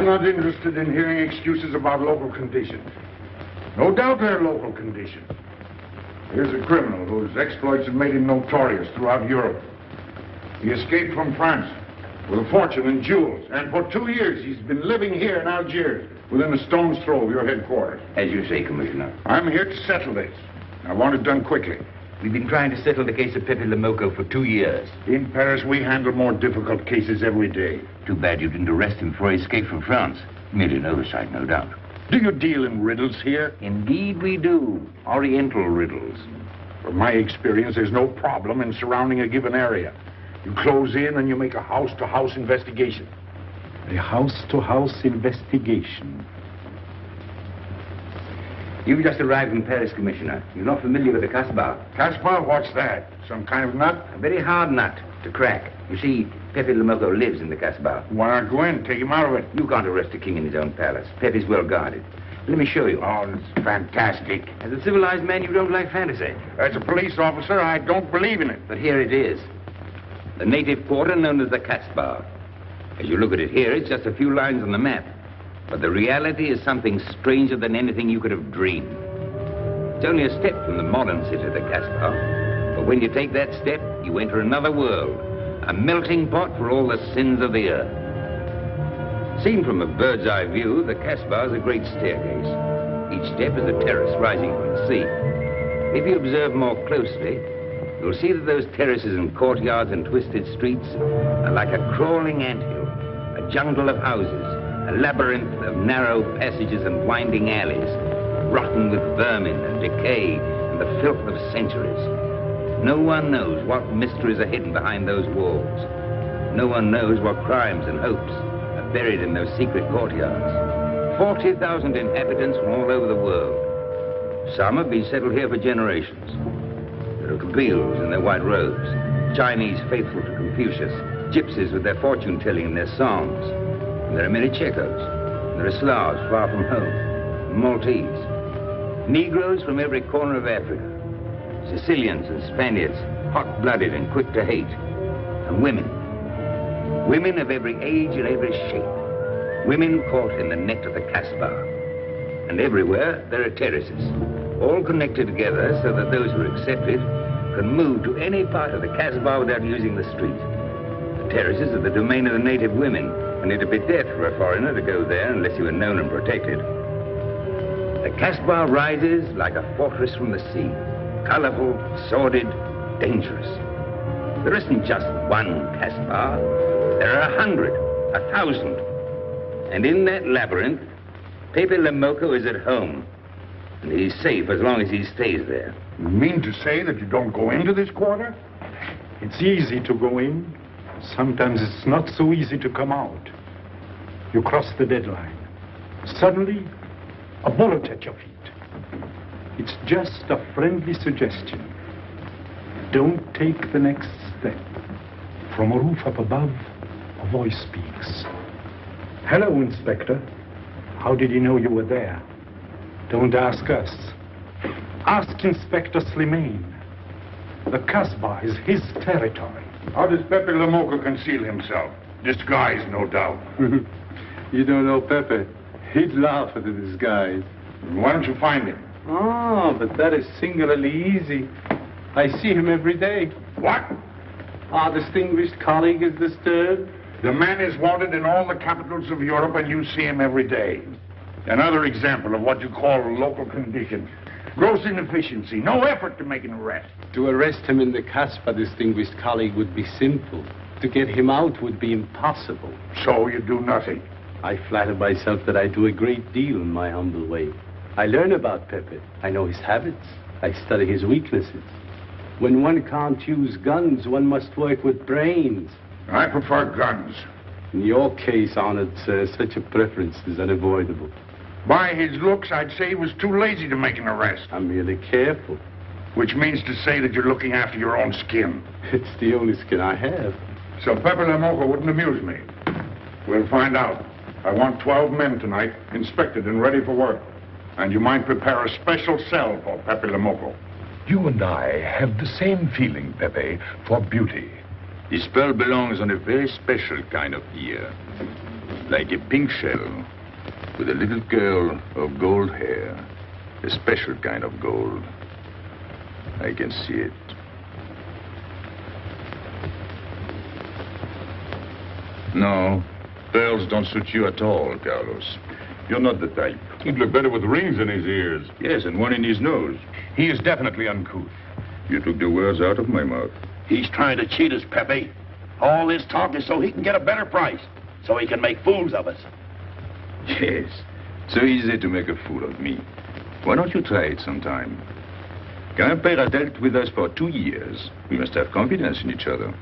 I'm not interested in hearing excuses about local conditions. No doubt they're local conditions. Here's a criminal whose exploits have made him notorious throughout Europe. He escaped from France with a fortune in jewels, and for 2 years he's been living here in Algiers, within a stone's throw of your headquarters. As you say, Commissioner. I'm here to settle this. I want it done quickly. We've been trying to settle the case of Pepe Lemoko for 2 years. In Paris, we handle more difficult cases every day. Too bad you didn't arrest him before he escaped from France. Merely an oversight, no doubt. Do you deal in riddles here? Indeed we do. Oriental riddles. From my experience, there's no problem in surrounding a given area. You close in and you make a house-to-house investigation. A house-to-house investigation. You've just arrived in Paris, Commissioner. You're not familiar with the Casbah. Casbah? What's that? Some kind of nut? A very hard nut to crack. You see, Pepe Lemoko lives in the Casbah. Why not go in? Take him out of it. You can't arrest a king in his own palace. Pepe's well guarded. Let me show you. Oh, it's fantastic. As a civilized man, you don't like fantasy. As a police officer, I don't believe in it. But here it is. The native quarter known as the Casbah. As you look at it here, it's just a few lines on the map. But the reality is something stranger than anything you could have dreamed. It's only a step from the modern city of the Casbah. But when you take that step, you enter another world. A melting pot for all the sins of the earth. Seen from a bird's eye view, the Casbah is a great staircase. Each step is a terrace rising from the sea. If you observe more closely, you'll see that those terraces and courtyards and twisted streets are like a crawling anthill, a jungle of houses, a labyrinth of narrow passages and winding alleys, rotten with vermin and decay and the filth of centuries. No one knows what mysteries are hidden behind those walls. No one knows what crimes and hopes are buried in those secret courtyards. 40,000 inhabitants from all over the world. Some have been settled here for generations. There are Kabyles in their white robes, Chinese faithful to Confucius, gypsies with their fortune-telling and their songs. And there are many Checos. There are Slavs far from home, Maltese, Negroes from every corner of Africa, Sicilians and Spaniards, hot-blooded and quick to hate, and women. Women of every age and every shape. Women caught in the net of the Casbah. And everywhere there are terraces, all connected together so that those who are accepted can move to any part of the Casbah without using the street. The terraces are the domain of the native women, and it'd be death for a foreigner to go there unless you were known and protected. The Casbah rises like a fortress from the sea, colorful, sordid, dangerous. There isn't just one Casbah. There are 100, 1,000. And in that labyrinth, Pepe Lemoko is at home. And he's safe as long as he stays there. You mean to say that you don't go into this quarter? It's easy to go in. Sometimes it's not so easy to come out. You cross the deadline. Suddenly, a bullet at your feet. It's just a friendly suggestion. Don't take the next step. From a roof up above, a voice speaks. Hello, Inspector. How did he know you were there? Don't ask us. Ask Inspector Slimane. The Casbah is his territory. How does Pepe Lemoko conceal himself? Disguise, no doubt. You don't know Pepe. He'd laugh at the disguise. Why don't you find him? Oh, but that is singularly easy. I see him every day. What? Our distinguished colleague is disturbed. The man is wanted in all the capitals of Europe, and you see him every day. Another example of what you call local conditions. Gross inefficiency, no effort to make an arrest. To arrest him in the Casbah, distinguished colleague, would be simple. To get him out would be impossible. So you do nothing? I flatter myself that I do a great deal in my humble way. I learn about Pepe. I know his habits. I study his weaknesses. When one can't use guns, one must work with brains. I prefer guns. In your case, honored sir, such a preference is unavoidable. By his looks, I'd say he was too lazy to make an arrest. I'm merely careful. Which means to say that you're looking after your own skin. It's the only skin I have. So Pepe Lemoko wouldn't amuse me. We'll find out. I want 12 men tonight, inspected and ready for work. And you might prepare a special cell for Pepe Lemoko. You and I have the same feeling, Pepe, for beauty. This pearl belongs on a very special kind of ear. like a pink shell, with a little curl of gold hair, a special kind of gold. I can see it. No, pearls don't suit you at all, Carlos. You're not the type. He'd look better with rings in his ears. Yes, and one in his nose. He is definitely uncouth. You took the words out of my mouth. He's trying to cheat us, Pepe. All this talk is so he can get a better price, so he can make fools of us. Yes, so easy to make a fool of me. Why don't you try it sometime? Grandpère has dealt with us for 2 years. We must have confidence in each other.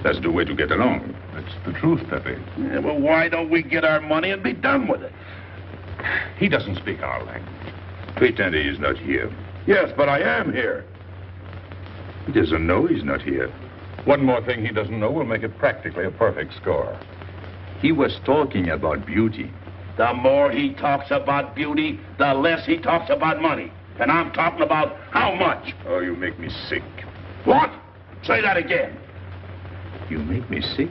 That's the way to get along. That's the truth, Pepe. Yeah, well, why don't we get our money and be done with it? He doesn't speak our language. Pretend he is not here. Yes, but I am here. He doesn't know he's not here. One more thing he doesn't know will make it practically a perfect score. He was talking about beauty. The more he talks about beauty, the less he talks about money. And I'm talking about how much. Oh, you make me sick. What? Say that again. You make me sick?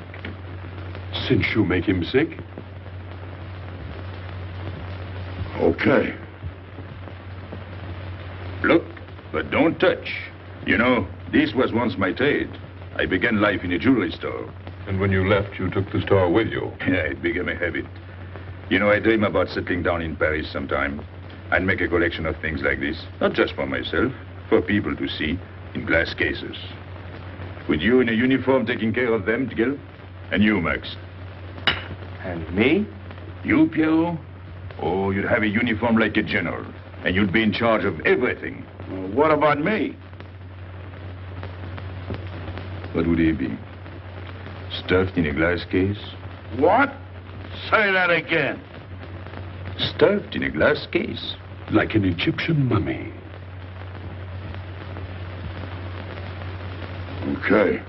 Since you make him sick? Okay. Look, but don't touch. You know, this was once my trade. I began life in a jewelry store. And when you left, you took the store with you. Yeah, it became a habit. You know, I dream about settling down in Paris sometime. I'd make a collection of things like this. Not just for myself, for people to see, in glass cases. With you in a uniform taking care of them, Gil? And you, Max. And me? You, Pierrot? Oh, you'd have a uniform like a general. And you'd be in charge of everything. Well, what about me? What would he be? Stuffed in a glass case? What? Say that again. Stuffed in a glass case. Like an Egyptian mummy. Okay.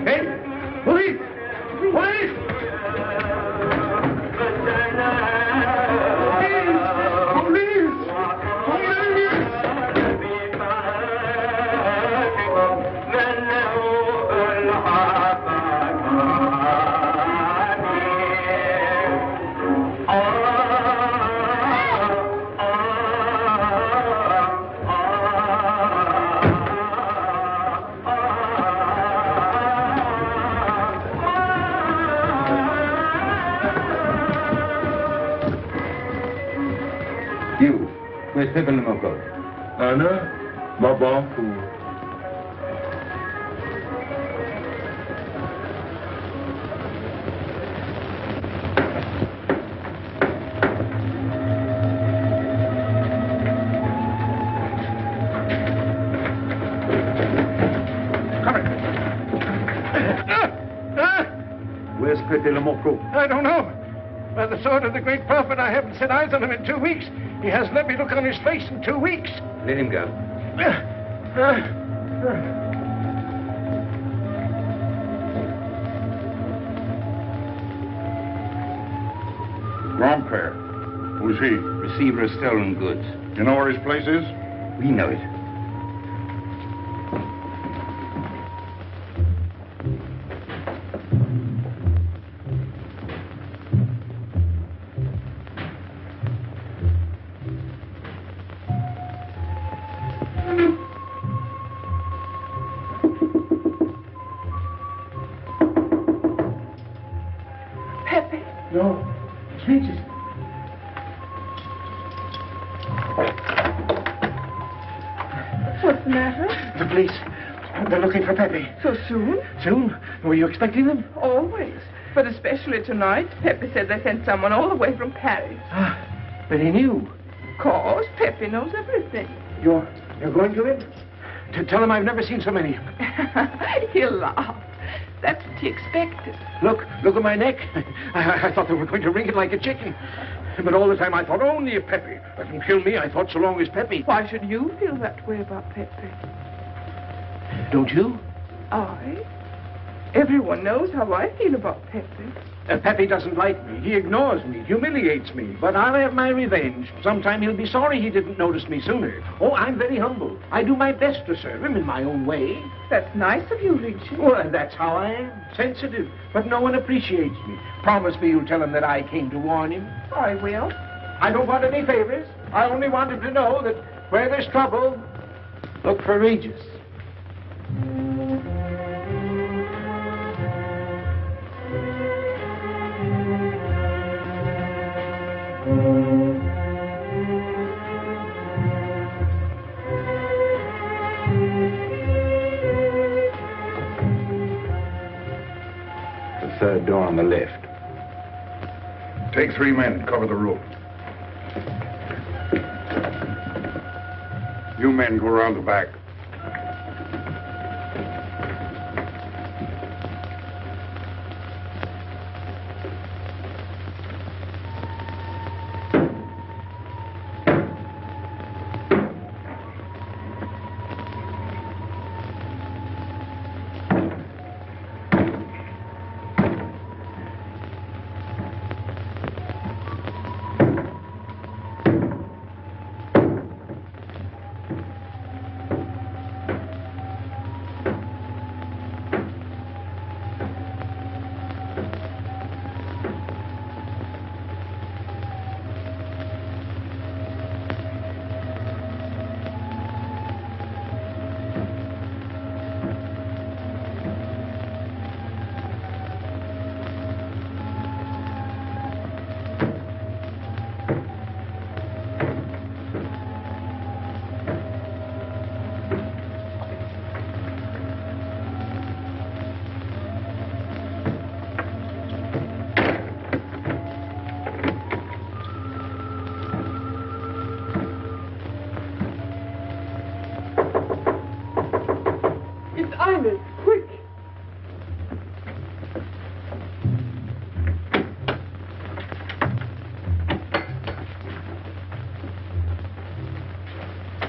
Hey! Police! Police! You, where's Pepe Lamarr? Anna, Baba, Where's Pepe Lamarr? I don't know. By the sword of the great prophet, I haven't set eyes on him in 2 weeks. He hasn't let me look on his face in 2 weeks. Let him go. Grandpère. Who's he? Receiver of stolen goods. You know where his place is? We know it. What's the matter? The police. They're looking for Pepe. So soon? Soon? Were you expecting them? Always. But especially tonight. Pepe said they sent someone all the way from Paris. Ah, but he knew. Of course, Pepe knows everything. You're going to him? To tell him I've never seen so many. He'll laugh. That's what he expected. Look at my neck. I thought they were going to wring it like a chicken. But all the time I thought only if Pepe doesn't kill me, I thought so long as Pepe. Why should you feel that way about Pepe? Don't you? I? Everyone knows how I feel about Pepe. Pepe doesn't like me. He ignores me, humiliates me. But I'll have my revenge. Sometime he'll be sorry he didn't notice me sooner. Oh, I'm very humble. I do my best to serve him in my own way. That's nice of you, Richard. Well, that's how I am. Sensitive. But no one appreciates me. Promise me you'll tell him that I came to warn him. I will. I don't want any favors. I only want him to know that where there's trouble, look for Regis. The third door on the left. Take 3 men, cover the room. You men go around the back. Quick!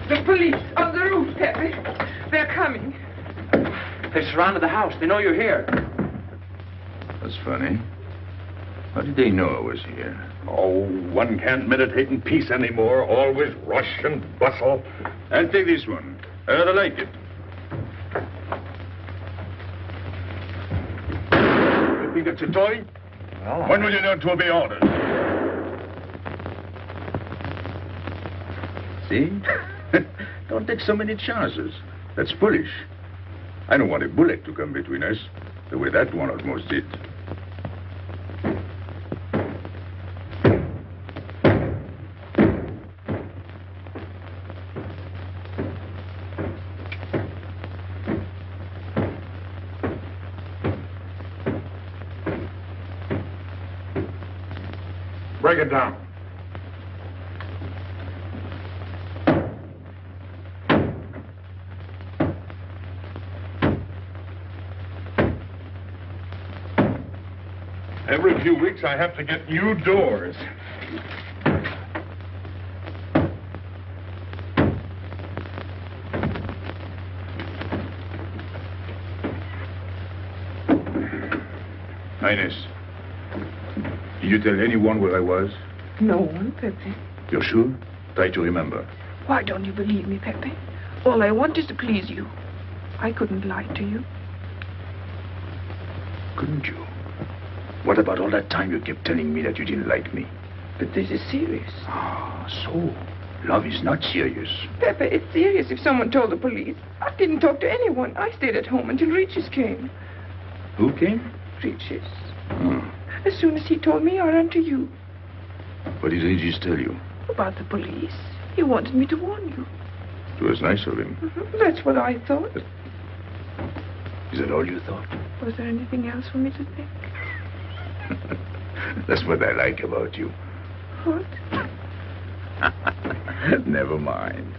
The police on the roof, Pepe. They're coming. They surrounded the house. They know you're here. That's funny. How did they know I was here? Oh, one can't meditate in peace anymore. Always rush and bustle. I'll take this one. I rather like it. You think it's a toy? Well, When will you learn to obey orders? See? Don't take so many chances. That's foolish. I don't want a bullet to come between us, the way that one almost did. Break it down. Every few weeks I have to get new doors. Highness, did you tell anyone where I was? No one, Pepe. You're sure? Try to remember. Why don't you believe me, Pepe? All I want is to please you. I couldn't lie to you. Couldn't you? What about all that time you kept telling me that you didn't like me? But this is serious. Ah, so love is not serious. Pepe, it's serious if someone told the police. I didn't talk to anyone. I stayed at home until Regis came. Who came? Regis. Hmm. As soon as he told me, I ran to you. What did Regis tell you? About the police. He wanted me to warn you. It was nice of him. That's what I thought. Is that all you thought? Was there anything else for me to think? That's what I like about you. What? Never mind.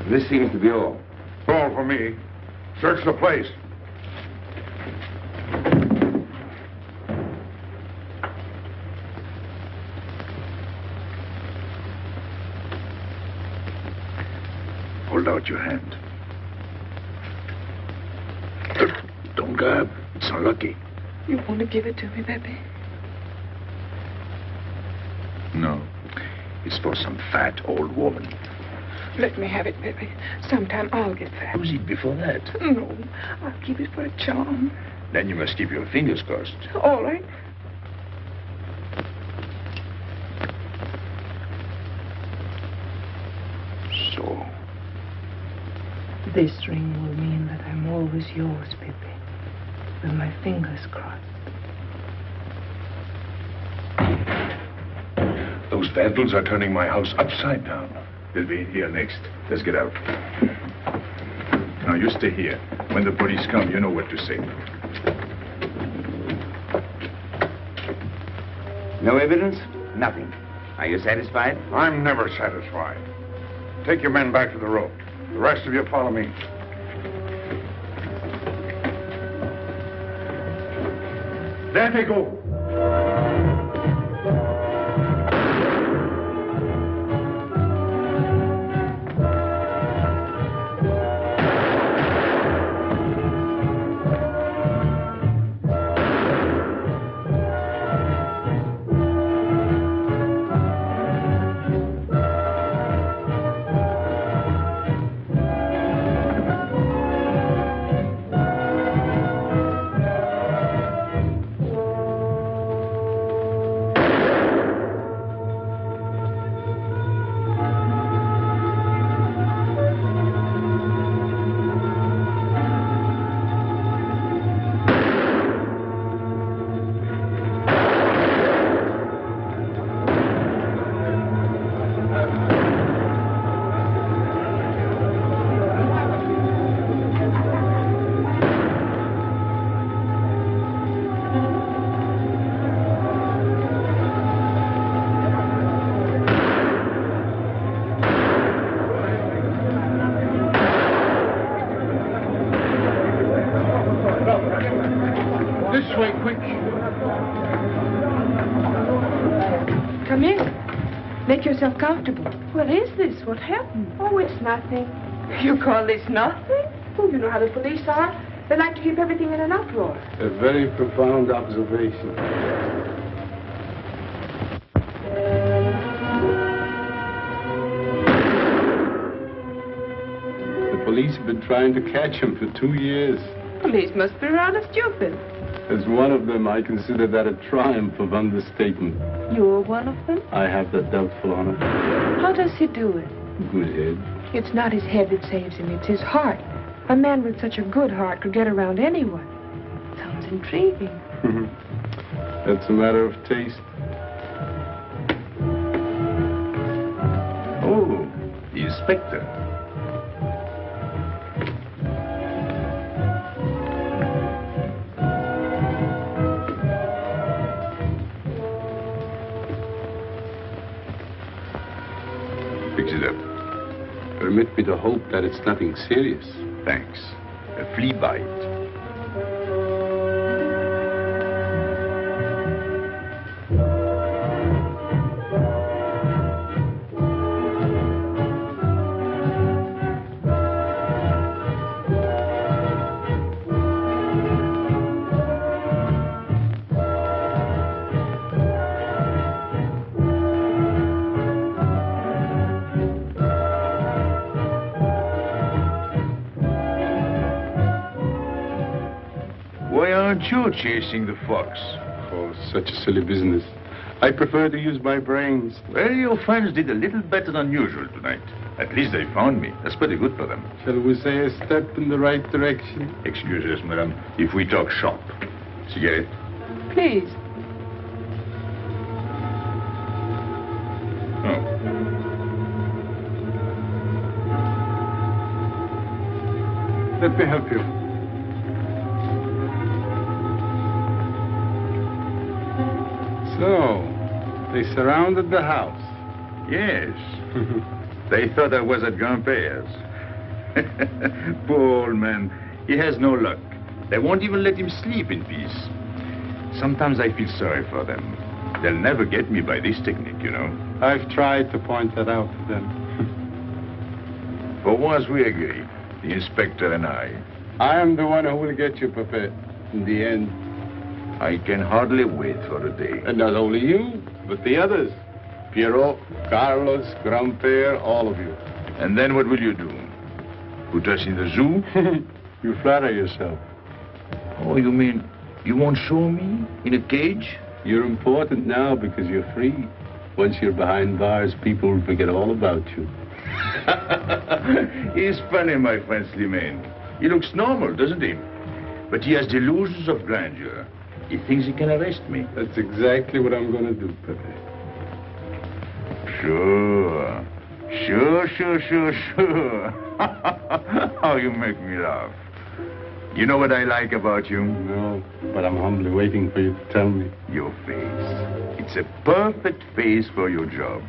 This seems to be all. All for me. Search the place. about your hand. Don't grab. It's unlucky. You want to give it to me, Pepe? No. It's for some fat old woman. Let me have it, Pepe. Sometime I'll get fat. Use it before that. No, I'll keep it for a charm. Then you must keep your fingers crossed. All right. So. This ring will mean that I'm always yours, Pepe. With my fingers crossed. Those vandals are turning my house upside down. They'll be here next. Let's get out. Now, you stay here. When the police come, you know what to say. No evidence? Nothing. Are you satisfied? I'm never satisfied. Take your men back to the road. The rest of you follow me. There they go. Come in. Make yourself comfortable. What is this? What happened? Oh, it's nothing. You call this nothing? Oh, you know how the police are. They like to keep everything in an uproar. A very profound observation. The police have been trying to catch him for 2 years. Police must be rather stupid. As one of them, I consider that a triumph of understatement. You're one of them? I have that doubtful honor. How does he do it? Good head. It's not his head that saves him, it's his heart. A man with such a good heart could get around anyone. Sounds intriguing. That's a matter of taste. Oh, the inspector. Fix it up. Permit me to hope that it's nothing serious. Thanks. A flea bite. You're chasing the fox. Oh, such a silly business. I prefer to use my brains. Well, your friends did a little better than usual tonight. At least they found me. That's pretty good for them. Shall we say a step in the right direction? Excuse us, madam, if we talk shop. Cigarette? Please. Oh. Let me help you. So, they surrounded the house. Yes. They thought I was at Grandpère's. Poor old man. He has no luck. They won't even let him sleep in peace. Sometimes I feel sorry for them. They'll never get me by this technique, you know. I've tried to point that out to them. For once we agree, the inspector and I. I am the one who will get you, Pepe, in the end. I can hardly wait for the day. And not only you, but the others. Pierrot, Carlos, Grandpere, all of you. And then what will you do? Put us in the zoo? You flatter yourself. Oh, you mean you won't show me in a cage? You're important now because you're free. Once you're behind bars, people will forget all about you. He's funny, my friend Slimane. He looks normal, doesn't he? But he has delusions of grandeur. He thinks he can arrest me. That's exactly what I'm going to do, Pepe. Sure. Sure. How you make me laugh. You know what I like about you? No, but I'm humbly waiting for you to tell me. Your face. It's a perfect face for your job.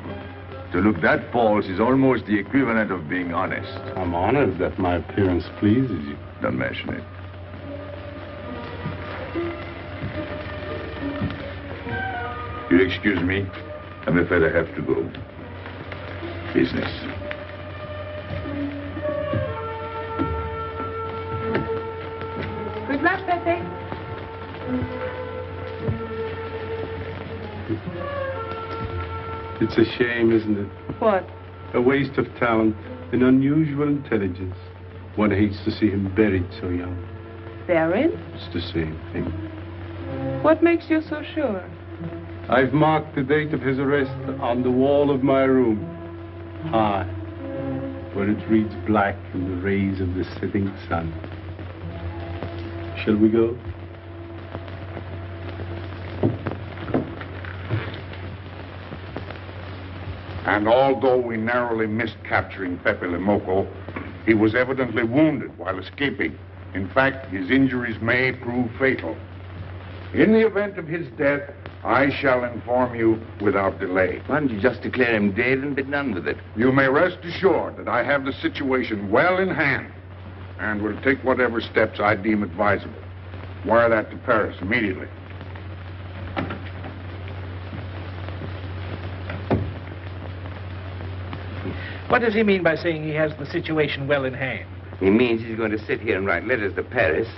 To look that false is almost the equivalent of being honest. I'm honored that my appearance pleases you. Don't mention it. You'll excuse me. I'm afraid I have to go. Business. Good luck, Pepe. It's a shame, isn't it? What? A waste of talent, an unusual intelligence. One hates to see him buried so young. Buried? It's the same thing. What makes you so sure? I've marked the date of his arrest on the wall of my room. High, where it reads black in the rays of the setting sun. Shall we go? And although we narrowly missed capturing Pepe Le Moco, he was evidently wounded while escaping. In fact, his injuries may prove fatal. In the event of his death, I shall inform you without delay. Why don't you just declare him dead and be done with it? You may rest assured that I have the situation well in hand and will take whatever steps I deem advisable. Wire that to Paris immediately. What does he mean by saying he has the situation well in hand? He means he's going to sit here and write letters to Paris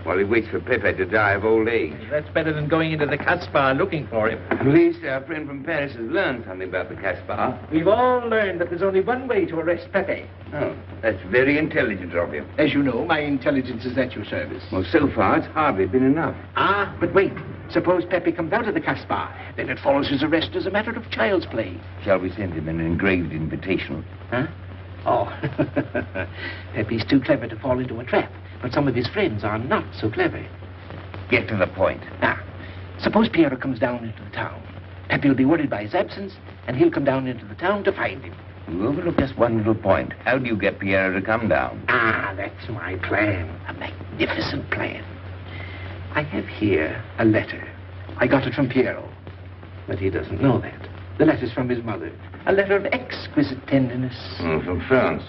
while he waits for Pepe to die of old age. That's better than going into the Casbah looking for him. At least our friend from Paris has learned something about the Casbah. We've all learned that there's only one way to arrest Pepe. Oh, that's very intelligent of him. As you know, my intelligence is at your service. Well, so far, it's hardly been enough. Ah, but wait. Suppose Pepe comes out of the Casbah. Then it follows his arrest as a matter of child's play. Shall we send him an engraved invitation? Huh? Oh, Pepe's too clever to fall into a trap. But some of his friends are not so clever. Get to the point. Now, suppose Piero comes down into the town. Pepe will be worried by his absence, and he'll come down into the town to find him. You overlook just one little point. How do you get Piero to come down? Ah, that's my plan. A magnificent plan. I have here a letter. I got it from Piero. But he doesn't know that. The letter's from his mother. A letter of exquisite tenderness. From France.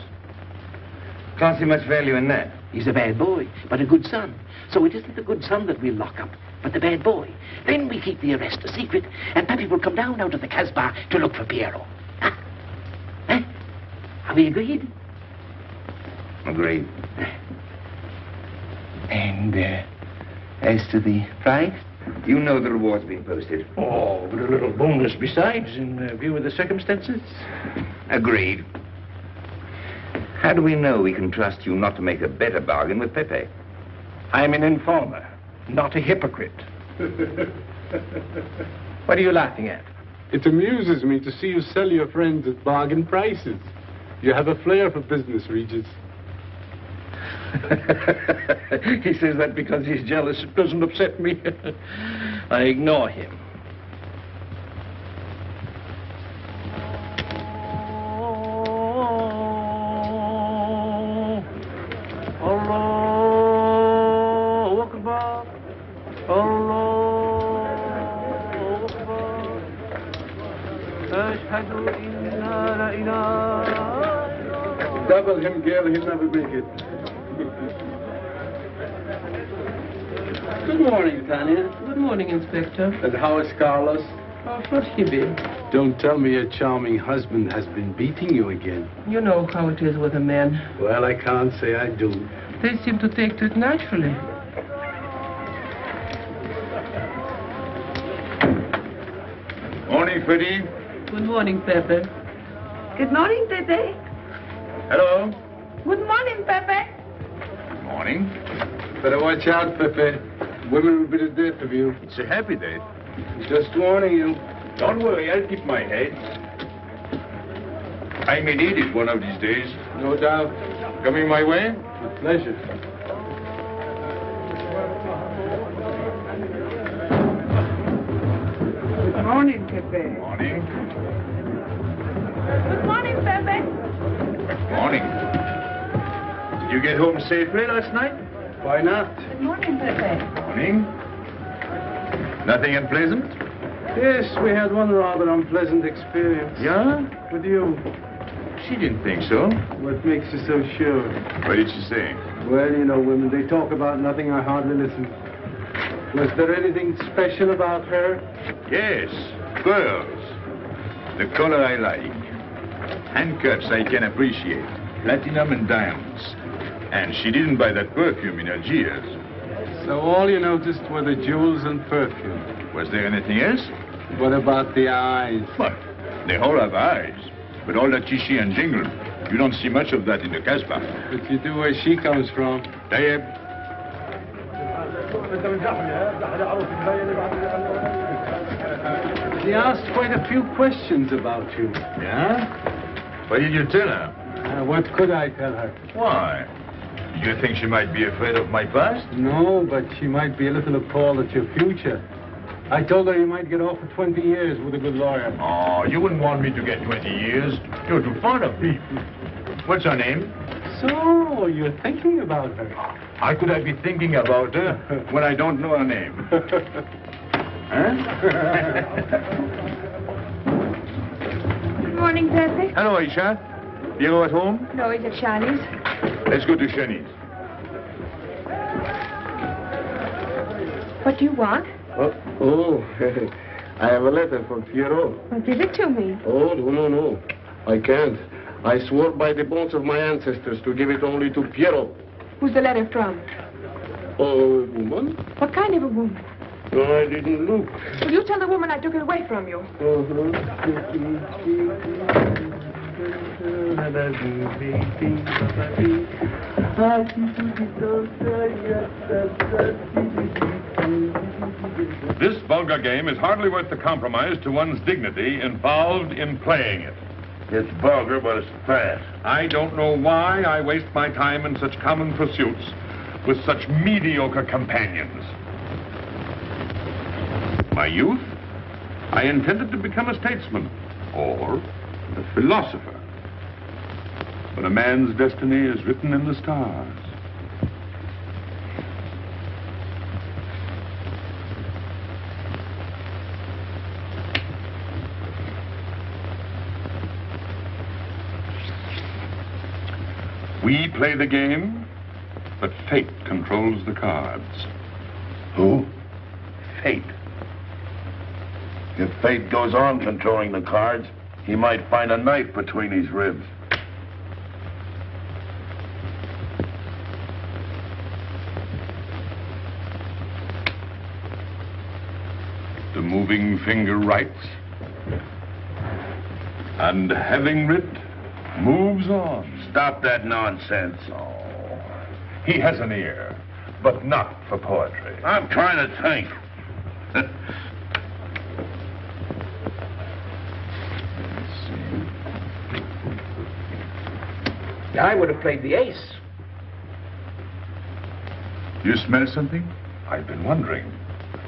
Can't see much value in that. He's a bad boy, but a good son. So it isn't the good son that we'll lock up, but the bad boy. Then we keep the arrest a secret, and Pepe will come down out of the Casbah to look for Piero. Huh? Huh? Are we agreed? Agreed. And, as to the price? You know the reward's been posted. Oh, but a little bonus besides, in view of the circumstances. Agreed. How do we know we can trust you not to make a better bargain with Pepe? I'm an informer, not a hypocrite. What are you laughing at? It amuses me to see you sell your friends at bargain prices. You have a flair for business, Regis. He says that because he's jealous. It doesn't upset me. I ignore him. Double him, girl, he'll never make it. Good morning, Tanya. Good morning, Inspector. And how is Carlos? Oh, should he be? Don't tell me your charming husband has been beating you again. You know how it is with a man. Well, I can't say I do. They seem to take to it naturally. Morning, Freddie. Good morning, Pepe. Good morning, Pepe. Hello. Good morning, Pepe. Morning. Better watch out, Pepe. Women will be the death of you. It's a happy day. Just warning you. Don't worry, I'll keep my head. I may need it one of these days. No doubt. Coming my way? With pleasure. Good morning, Pepe. Morning. Good morning, Pepe. Morning. Did you get home safely last night? Why not? Good morning, Pepe. Morning. Nothing unpleasant? Yes, we had one rather unpleasant experience. Yeah? With you. She didn't think so. What makes you so sure? What did she say? Well, you know, women, they talk about nothing. I hardly listen. Was there anything special about her? Yes, pearls. The color I like. Handcuffs I can appreciate. Platinum and diamonds. And she didn't buy that perfume in Algiers. So all you noticed were the jewels and perfume. Was there anything else? What about the eyes? What? They all have eyes. But all that chichi and jingle, you don't see much of that in the Casbah. But you do where she comes from. Tayyib. She asked quite a few questions about you. Yeah? What did you tell her? What could I tell her? Why? You think she might be afraid of my past? No, but she might be a little appalled at your future. I told her you might get off for 20 years with a good lawyer. Oh, you wouldn't want me to get 20 years. You're too fond of me. What's her name? So, you're thinking about her. How could I be thinking about her when I don't know her name? Huh? Good morning, Pepe. Hello, Aisha. Piero at home? No, he's at Shani's. Let's go to Shani's. What do you want? I have a letter from Piero. Well, give it to me. Oh, no. I can't. I swore by the bones of my ancestors to give it only to Piero. Who's the letter from? Oh, woman? What kind of a woman? No, I didn't look. Will you tell the woman I took it away from you? This vulgar game is hardly worth the compromise to one's dignity involved in playing it. It's vulgar, but it's fast. I don't know why I waste my time in such common pursuits with such mediocre companions. My youth, I intended to become a statesman or a philosopher. But a man's destiny is written in the stars. We play the game, but fate controls the cards. Who? Fate. If fate goes on controlling the cards, he might find a knife between his ribs. The moving finger writes, and having writ, moves on. Stop that nonsense. Oh, he has an ear, but not for poetry. I'm trying to think. I would have played the ace. You smell something? I've been wondering.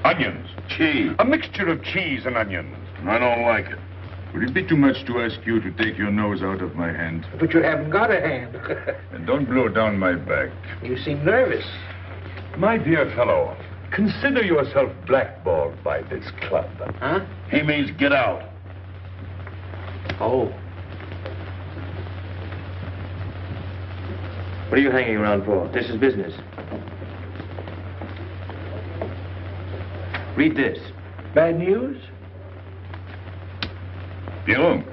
Onions. Cheese. A mixture of cheese and onions. I don't like it. Would it be too much to ask you to take your nose out of my hand? But you haven't got a hand. And don't blow down my back. You seem nervous. My dear fellow, consider yourself blackballed by this club. Huh? He means get out. Oh. What are you hanging around for? This is business. Read this. Bad news? Pierrot.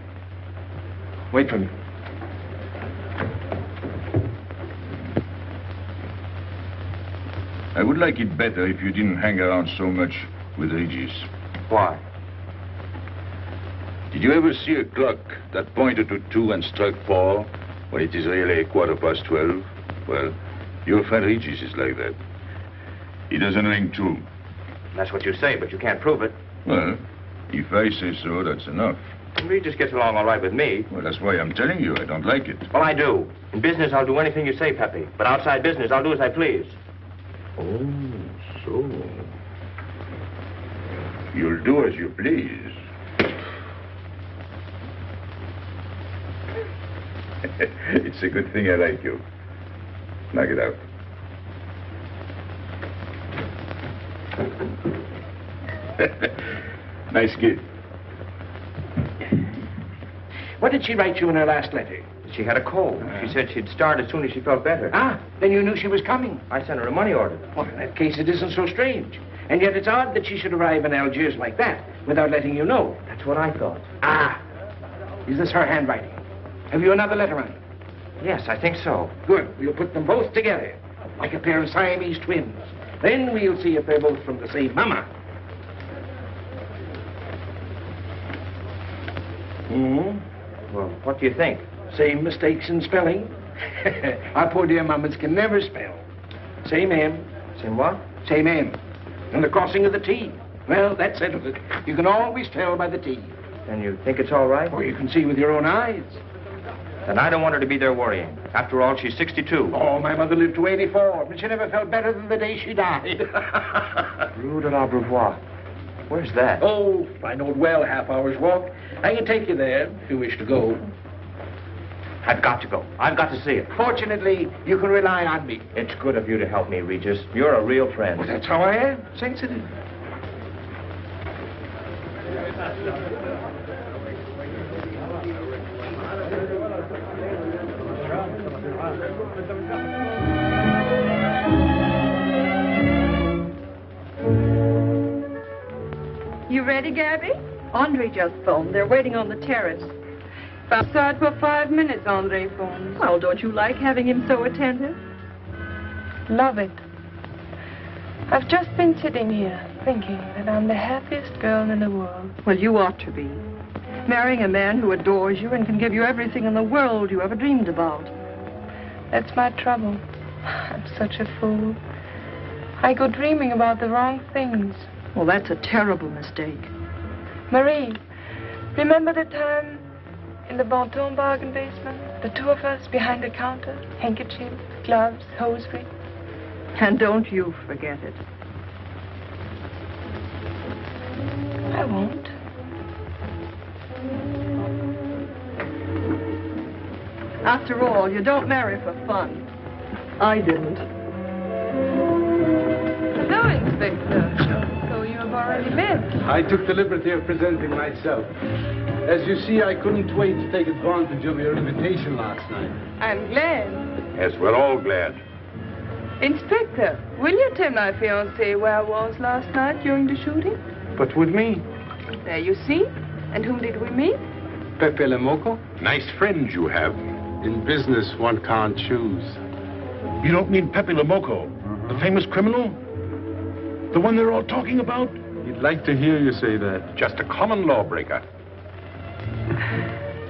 Wait for me. I would like it better if you didn't hang around so much with Regis. Why? Did you ever see a clock that pointed to 2 and struck 4 when it is really 12:15? Well, your friend Regis is like that. He doesn't ring 2. That's what you say, but you can't prove it. Well, if I say so, that's enough. Regis gets along all right with me. Well, that's why I'm telling you I don't like it. Well, I do. In business, I'll do anything you say, Pepe. But outside business, I'll do as I please. Oh, so. You'll do as you please. It's a good thing I like you. Knock it out. Nice kid. What did she write you in her last letter? She had a cold. She said she'd start as soon as she felt better. Ah, then you knew she was coming. I sent her a money order. Well, in that case, it isn't so strange. And yet it's odd that she should arrive in Algiers like that, without letting you know. That's what I thought. Ah, is this her handwriting? Have you another letter on it? Yes, I think so. Good. We'll put them both together, like a pair of Siamese twins. Then we'll see if they're both from the same mama. Well, what do you think? Same mistakes in spelling. Our poor dear mamas can never spell. Same M. Same what? Same M. And the crossing of the T. Well, that settles it. You can always tell by the T. And you think it's all right? Or you can see with your own eyes. Then I don't want her to be there worrying. After all, she's 62. Oh, my mother lived to 84, but she never felt better than the day she died. Rue de l'Abreuvoir. Where's that? Oh, I know it well, half-hour's walk. I can take you there if you wish to go. I've got to go. I've got to see it. Fortunately, you can rely on me. It's good of you to help me, Regis. You're a real friend. Well, that's how I am. Sensitive. You ready, Gabby? Andre just phoned. They're waiting on the terrace. Outside for 5 minutes, Andre phones. Well, don't you like having him so attentive? Love it. I've just been sitting here thinking that I'm the happiest girl in the world. Well, you ought to be. Marrying a man who adores you and can give you everything in the world you ever dreamed about. That's my trouble. I'm such a fool. I go dreaming about the wrong things. Well, that's a terrible mistake. Marie, remember the time in the Bonton bargain basement? The two of us behind the counter, handkerchiefs, gloves, hosiery. And don't you forget it. I won't. After all, you don't marry for fun. I didn't. Hello, Inspector. So you have already met. I took the liberty of presenting myself. As you see, I couldn't wait to take advantage of your invitation last night. I'm glad. Yes, we're all glad. Inspector, will you tell my fiancé where I was last night during the shooting? But with me, There you see. And whom did we meet? Pepe Le Moco? Nice friends you have. In business, one can't choose. You don't mean Pepe Le Moco, the famous criminal? The one they're all talking about? you'd like to hear you say that. Just a common lawbreaker.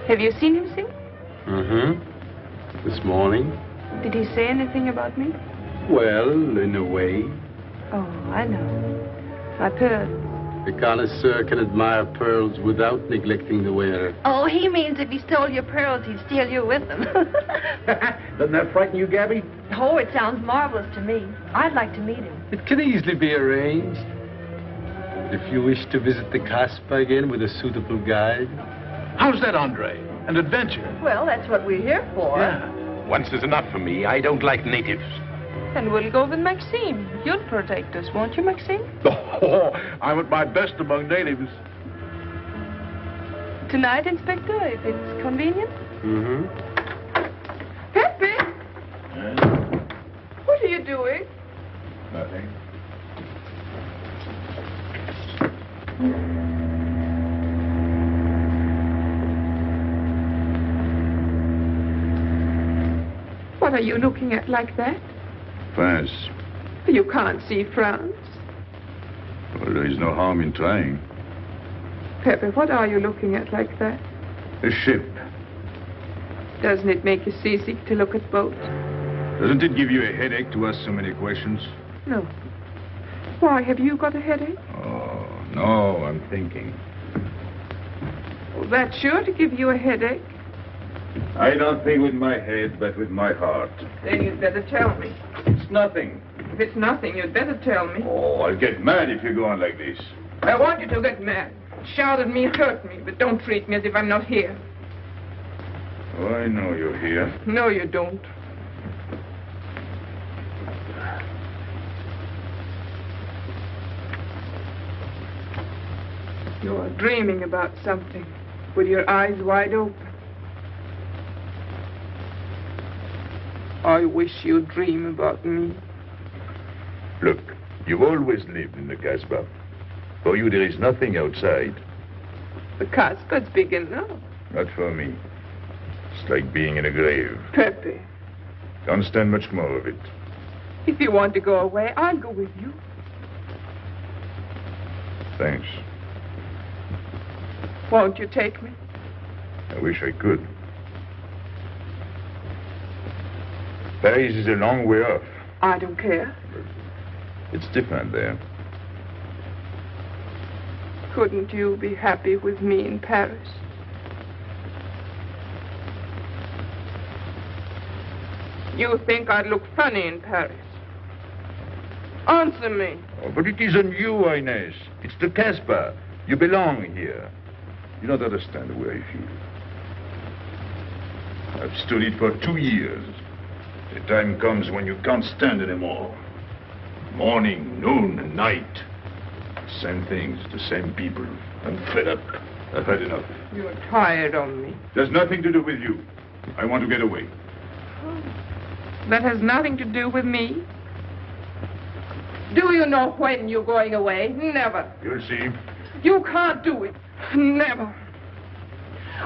Have you seen him since? Mm-hmm. This morning? Did he say anything about me? Well, in a way. Oh, I know. My pearl. The connoisseur can admire pearls without neglecting the wearer. Oh, he means if he stole your pearls, he'd steal you with them. Doesn't that frighten you, Gabby? Oh, it sounds marvelous to me. I'd like to meet him. It can easily be arranged. If you wish to visit the Casbah again with a suitable guide. How's that, Andre? An adventure? Well, that's what we're here for. Yeah. Once is enough for me. I don't like natives. And we'll go with Maxime. You'll protect us, won't you, Maxime? Oh, I'm at my best among natives. Tonight, Inspector, if it's convenient. Mm-hmm. Pepe! What are you doing? Nothing. What are you looking at like that? France. You can't see France. Well, there is no harm in trying. Pepe, what are you looking at like that? A ship. Doesn't it make you seasick to look at boats? Doesn't it give you a headache to ask so many questions? No. Why, have you got a headache? Oh, no, I'm thinking. Well, that's sure to give you a headache. I don't think with my head, but with my heart. Then you'd better tell me. It's nothing. If it's nothing, you'd better tell me. Oh, I'll get mad if you go on like this. I want you to get mad. Shout at me, hurt me, but don't treat me as if I'm not here. Oh, I know you're here. No, you don't. You're dreaming about something with your eyes wide open. I wish you'd dream about me. Look, you've always lived in the Casbah. For you, there is nothing outside. The Casbah's big enough. Not for me. It's like being in a grave. Pepe, Can't stand much more of it. if you want to go away, I'll go with you. Thanks. Won't you take me? I wish I could. Paris is a long way off. I don't care. It's different there. Couldn't you be happy with me in Paris? You think I'd look funny in Paris? Answer me. Oh, but it isn't you, Inez. It's the Casbah. You belong here. You don't understand the way I feel. I've stood it for 2 years. The time comes when you can't stand anymore. Morning, noon, and night. Same things, the same people. I'm fed up. I've had enough. You're tired of me. There's nothing to do with you. I want to get away. That has nothing to do with me. Do you know when you're going away? Never. You'll see. You can't do it. Never.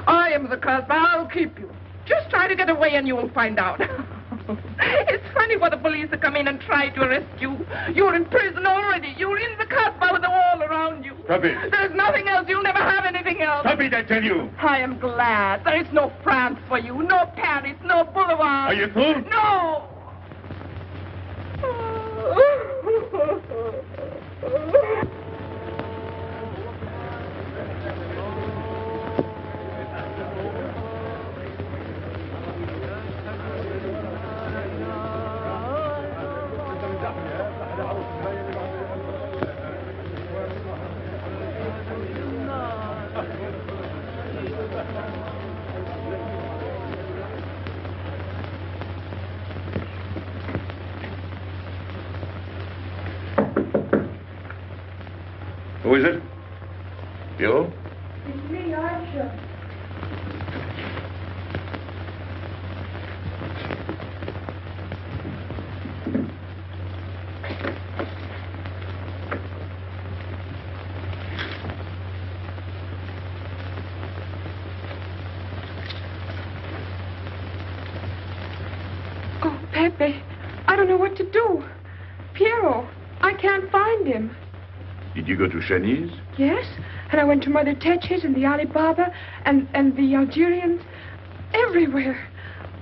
I am the Casbah. I'll keep you. Just try to get away and you'll find out. It's funny for the police to come in and try to arrest you. You're in prison already. You're in the Casbah with the wall around you. Stop it. There's nothing else. You'll never have anything else. Stop it, I tell you. I am glad. There is no France for you. No Paris. No Boulevard. Are you through? No. Who is it? You? It's me, Archer. Oh, Pepe, I don't know what to do. Piero, I can't find him. Did you go to Chinese? Yes, and I went to Mother Tetch's and the Alibaba and the Algerians. Everywhere.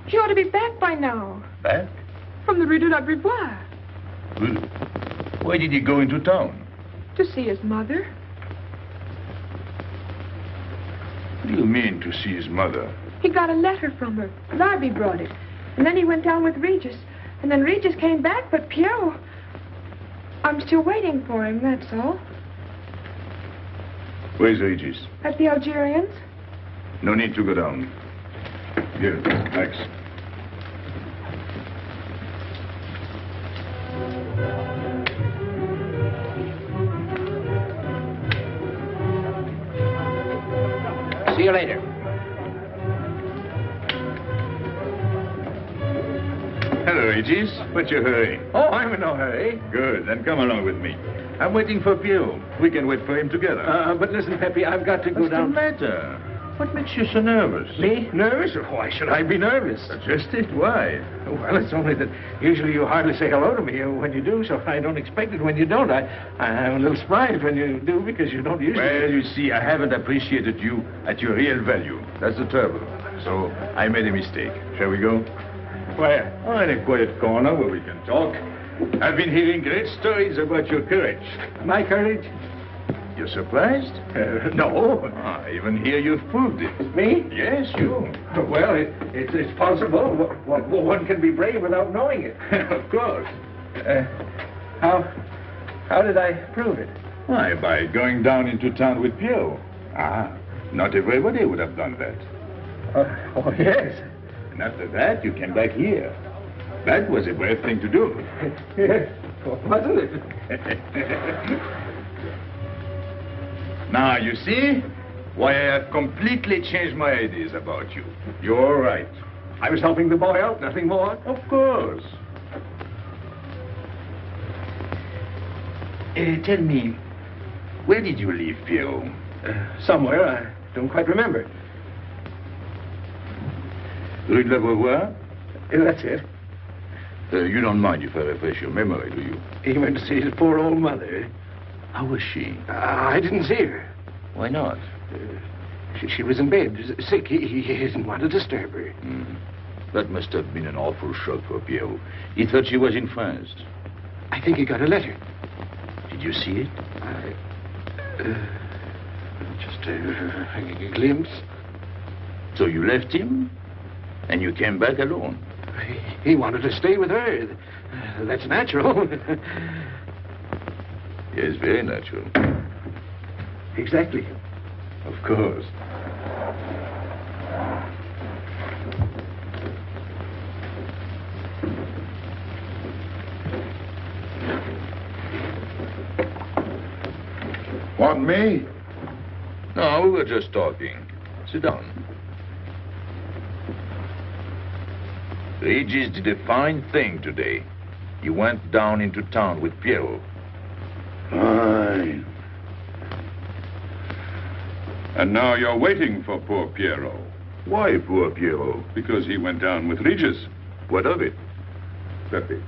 He ought to be back by now. Back? From the Rue de la Brivoire. Why did he go into town? To see his mother. What do you mean, to see his mother? He got a letter from her. Larby brought it. And then he went down with Regis. And then Regis came back, but Piero... I'm still waiting for him, that's all. Where's Regis? At the Algerians? No need to go down. Here, thanks. See you later. Hello, Regis. What's your hurry? Oh, I'm in no hurry. Good, then come along with me. I'm waiting for Pio. We can wait for him together. But listen, Pepe, I've got to go What's down. the matter? What makes you so nervous? Me? Nervous? Why should I be nervous? Just it. Why? Well, it's only that usually you hardly say hello to me when you do, so I don't expect it when you don't. I'm a little surprised when you do because you don't usually... Well, you see, I haven't appreciated you at your real value. That's the trouble. So I made a mistake. Shall we go? Where? Oh, in a quiet corner where we can talk. I've been hearing great stories about your courage. My courage? You're surprised? No. Even here you've proved it. Me? Yes, you. Well, it's possible. One can be brave without knowing it. Of course. How did I prove it? Why, by going down into town with Pierrot. Not everybody would have done that. Oh, yes. And after that, you came back here. That was a brave thing to do. Yes, wasn't it? Now, you see why I have completely changed my ideas about you. You're right. I was helping the boy out, nothing more. Of course. Tell me, where did you leave Pierrot? Somewhere, I don't quite remember. Rue de la Beauvoir? That's it. You don't mind if I refresh your memory, do you? He went to see his poor old mother. How was she? I didn't see her. Why not? She was in bed, sick. He didn't want to disturb her. That must have been an awful shock for Pierrot. He thought she was in France. I think he got a letter. Did you see it? Just a glimpse. So you left him, and you came back alone? He wanted to stay with her. That's natural. Yes, very natural. Exactly. Of course. Want me? No, we were just talking. Sit down. Regis did a fine thing today. You went down into town with Pierrot. Fine. And now you're waiting for poor Pierrot. Why poor Pierrot? Because he went down with Regis. What of it? Pepe.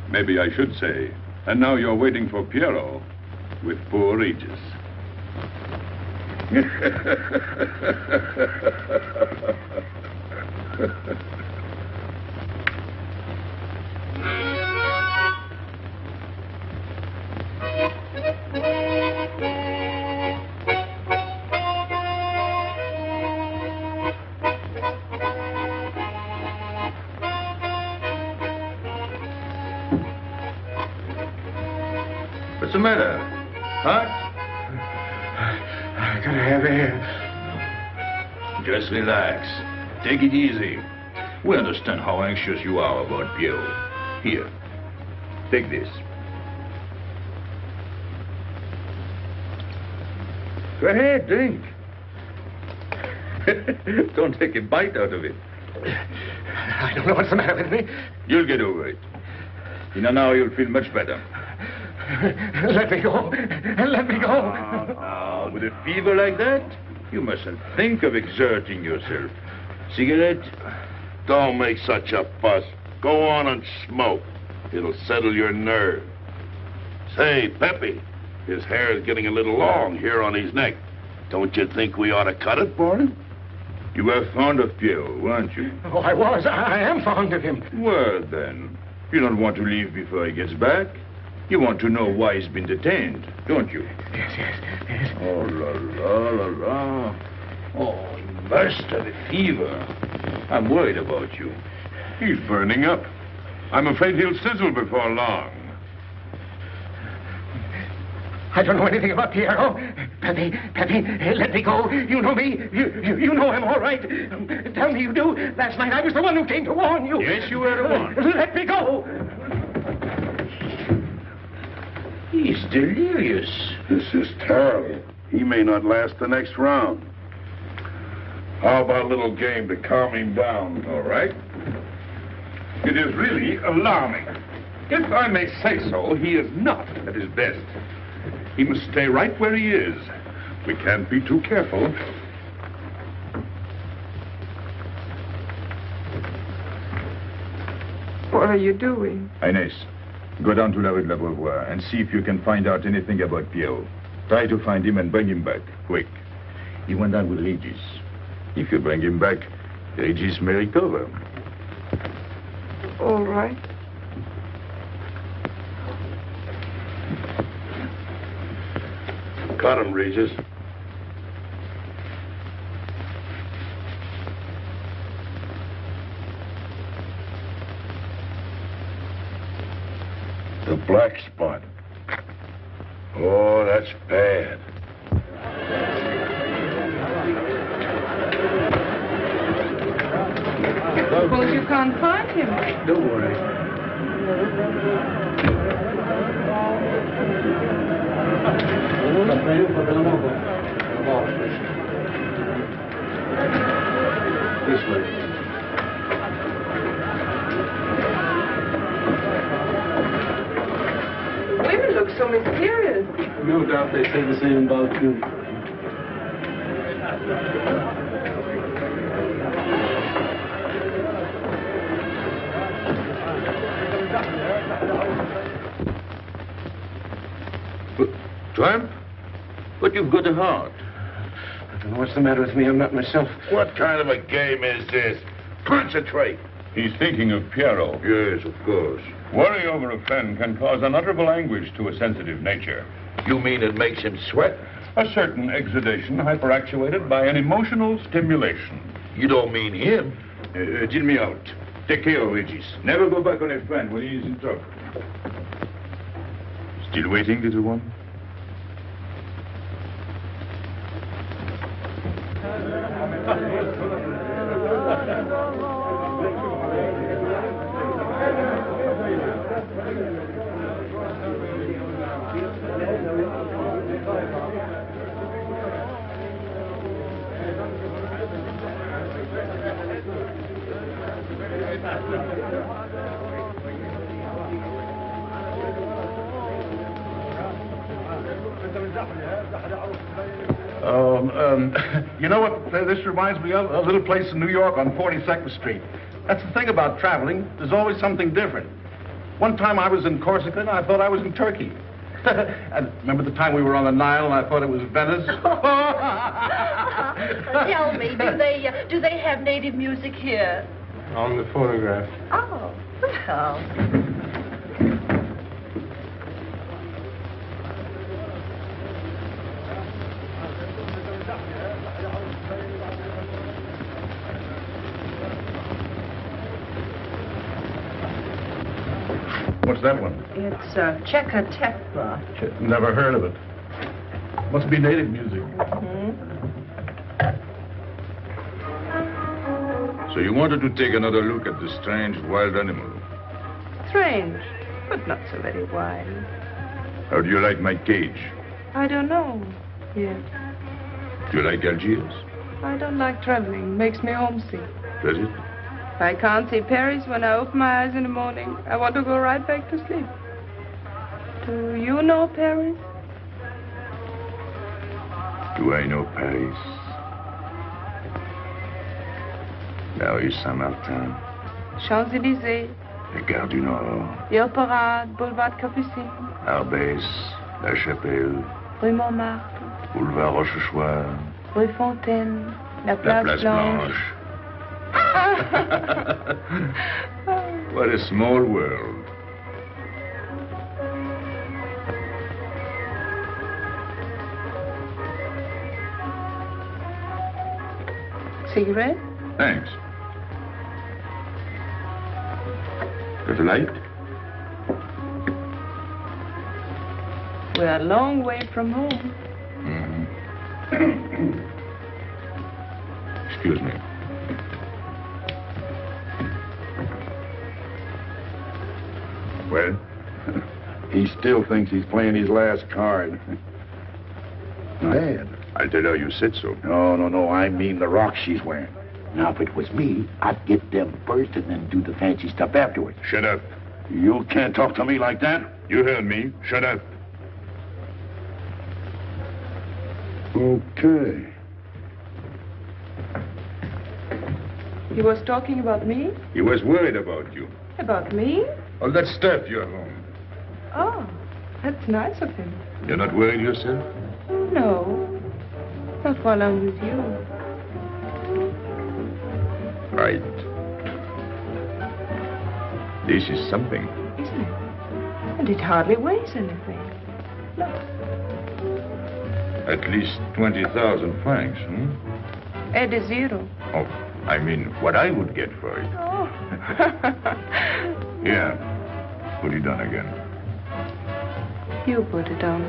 Maybe I should say, and now you're waiting for Pierrot with poor Regis. What's the matter? Hot? I gotta have air. Just relax. Take it easy. We understand how anxious you are about Pierrot. Here, take this. Go ahead, drink. Don't take a bite out of it. I don't know what's the matter with me. You'll get over it. In an hour, you'll feel much better. Let me go. Let me go. With a fever like that, you mustn't think of exerting yourself. Cigarette? Don't make such a fuss. Go on and smoke. It'll settle your nerve. Say, Pepe, his hair is getting a little long here on his neck. Don't you think we ought to cut it for him? You were fond of Pierrot, weren't you? Oh, I was. I am fond of him. Well, then, you don't want to leave before he gets back. You want to know why he's been detained, don't you? Yes. Oh, la, la, la, la. Oh, he must have a fever. I'm worried about you. He's burning up. I'm afraid he'll sizzle before long. I don't know anything about Pierrot. Pepe, let me go. You know me. You know him, all right. Tell me you do. Last night I was the one who came to warn you. Yes, you were the one. Let me go. He's delirious. This is terrible. He may not last the next round. How about a little game to calm him down? All right. It is really alarming. If I may say so, he is not at his best. He must stay right where he is. We can't be too careful. What are you doing? Inés, go down to La Rue de la Beauvoir and see if you can find out anything about Pierrot. Try to find him and bring him back, quick. He went down with Regis. If you bring him back, Regis may recover. All right. Got him, Regis. The black spot. Oh, that's bad. Suppose you can't find him. Don't worry. This way. Women look so mysterious. No doubt they say the same about you. Tramp? But you've got a heart. I don't know what's the matter with me. I'm not myself. What kind of a game is this? Concentrate. He's thinking of Pierrot. Yes, of course. Worry over a friend can cause unutterable anguish to a sensitive nature. You mean it makes him sweat? A certain exudation hyperactuated by an emotional stimulation. You don't mean him? Deal me out. Take care of Regis. Never go back on a friend when he is in trouble. Still waiting, little one? You know what this reminds me of? A little place in New York on 42nd Street. That's the thing about traveling. There's always something different. One time I was in Corsica and I thought I was in Turkey. And remember the time we were on the Nile and I thought it was Venice? Tell me, do they have native music here? On the phonograph. Oh, well. What's that one? It's Checker Tekla. Never heard of it. Must be native music. So you wanted to take another look at the strange wild animal. Strange, but not so very wild. How do you like my cage? I don't know yet. Do you like Algiers? I don't like traveling. Makes me homesick. Does it? I can't see Paris when I open my eyes in the morning. I want to go right back to sleep. Do you know Paris? Do I know Paris? La rue Saint-Martin. Champs-Élysées. La Gare du Nord. The Opera, Boulevard Capucine. Arbès. La Chapelle. Rue Montmartre. Boulevard Rochechouart. Rue Fontaine. La La Place Place Blanche. Blanche. What a small world. Cigarette? Thanks. Got a light? We're a long way from home. Excuse me. Well? He still thinks he's playing his last card. Bad. I'll tell her you said so. No. I mean the rock she's wearing. Now, if it was me, I'd get them first and then do the fancy stuff afterwards. Shut up. You can't talk to me like that. You heard me. Shut up. Okay. He was talking about me? He was worried about you. About me? All that stuff you have on. Oh, that's nice of him. You're not worried yourself? No. Not while I'm with you. Right. This is something. Isn't it? And it hardly weighs anything. Look. At least 20,000 francs, hmm? Add a zero. Oh, I mean, what I would get for it. Oh. Here. Put it on again. You put it on.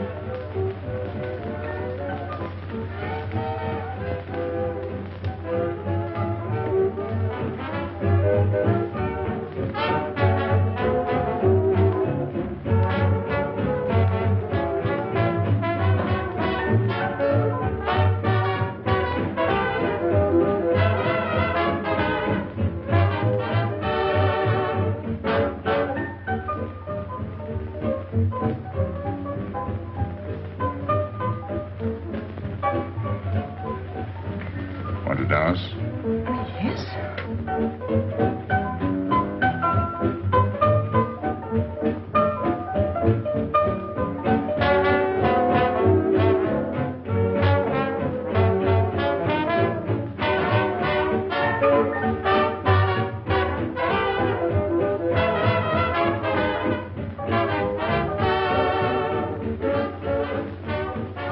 Want to dance? Yes.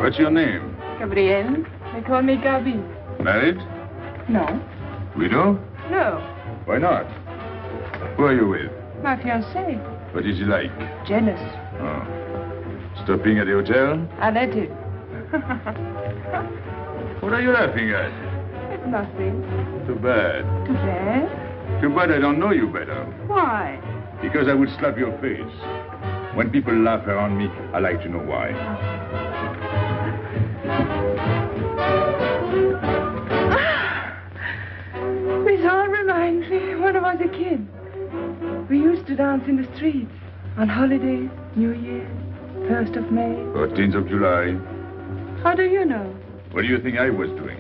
What's your name? Gabrielle. They call me Gabi. Married? No. Widow? No. Why not? Who are you with? My fiancé. What is he like? Jealous. Oh. Stopping at the hotel? I let him. What are you laughing at? It's nothing. Too bad. Too bad? Too bad I don't know you better. Why? Because I would slap your face. When people laugh around me, I like to know why. This all reminds me when I was a kid. We used to dance in the streets on holidays, New Year, 1st of May. 14th of July. How do you know? What do you think I was doing?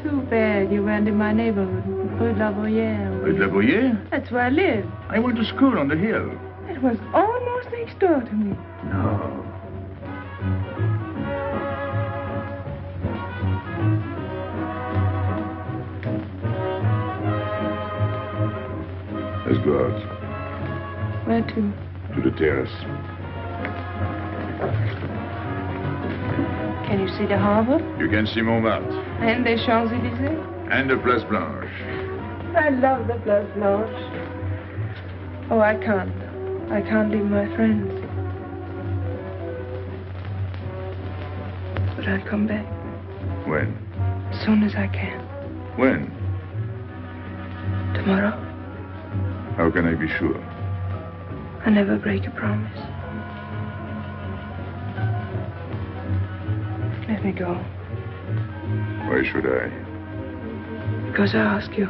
Too bad you weren't in my neighborhood, Rue de la Boyère. Rue de la Boyère? That's where I live. I went to school on the hill. It was almost next door to me. No. Let's go out. Where to? To the terrace. Can you see the harbor? You can see Montmartre. And the Champs-Élysées? And the Place Blanche. I love the Place Blanche. Oh, I can't. I can't leave my friends. But I'll come back. When? As soon as I can. When? Tomorrow. How can I be sure? I never break a promise. Let me go. Why should I? Because I ask you.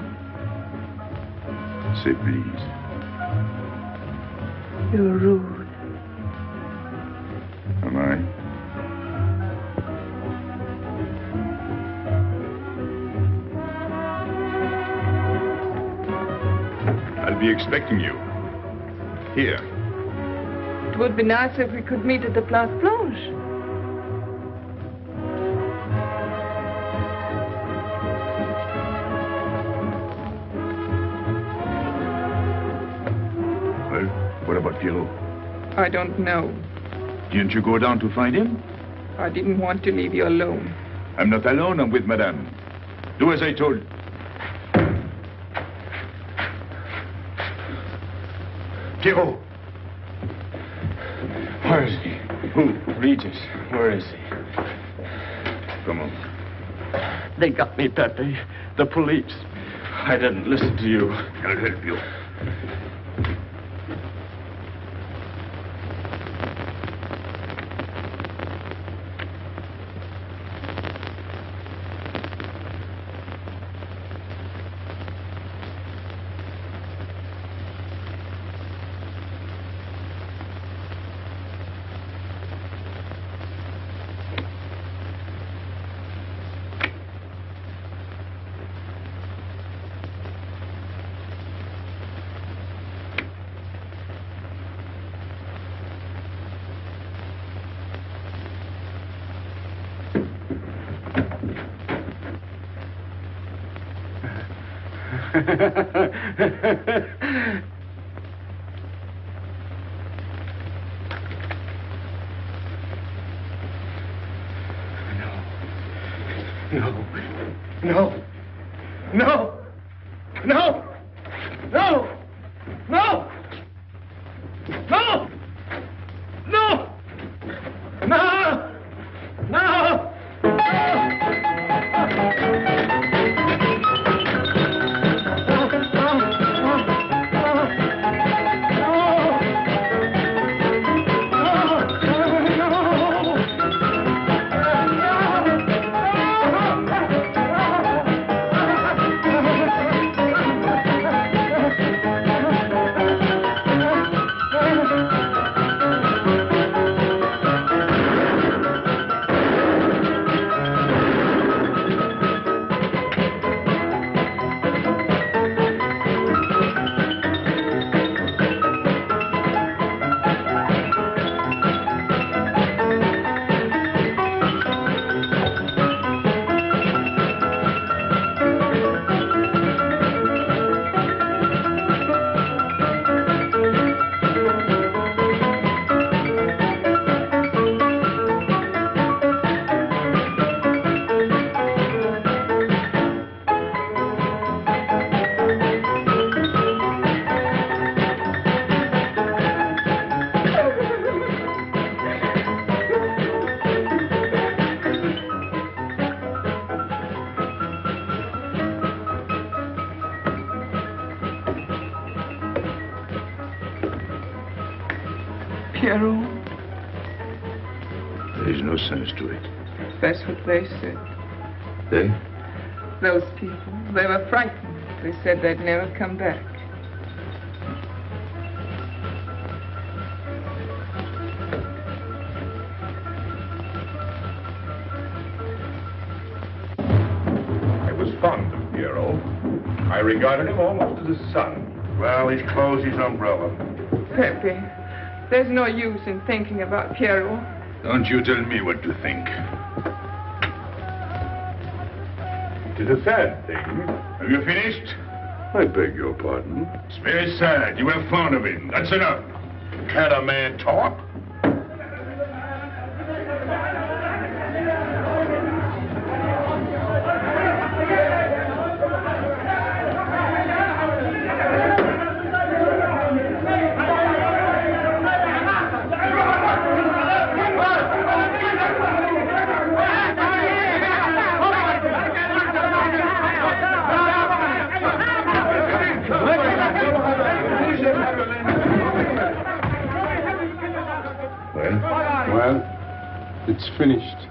Say please. You're rude. Am I? I'll be expecting you. Here. It would be nice if we could meet at the Place Blanche. Well, what about Pierrot? I don't know. Didn't you go down to find him? I didn't want to leave you alone. I'm not alone, I'm with Madame. Do as I told. Pierrot! Where is he? Who? Regis. Where is he? Come on. They got me, Pepe. The police. I didn't listen to you. I'll help you. No. No. No. No. No. No. No. No. No. No. Pierrot, There's no sense to it. that's what they said. They? Those people, they were frightened. They said they'd never come back. I was fond of Pierrot. I regarded him almost as a son. Well, he's closed his umbrella. Pepe, there's no use in thinking about Pierrot. Don't you tell me what to think. It is a sad thing. Have you finished? I beg your pardon. It's very sad. You were fond of him. That's enough. Can't a man talk? Well, it's finished.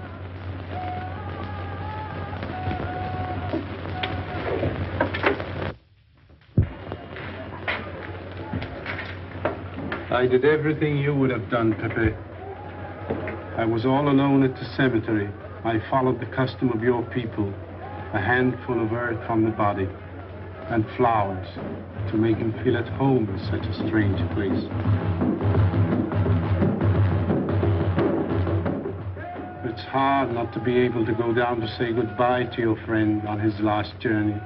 I did everything you would have done, Pepe. I was all alone at the cemetery. I followed the custom of your people, a handful of earth on the body, and flowers to make him feel at home in such a strange place. It's hard not to be able to go down to say goodbye to your friend on his last journey.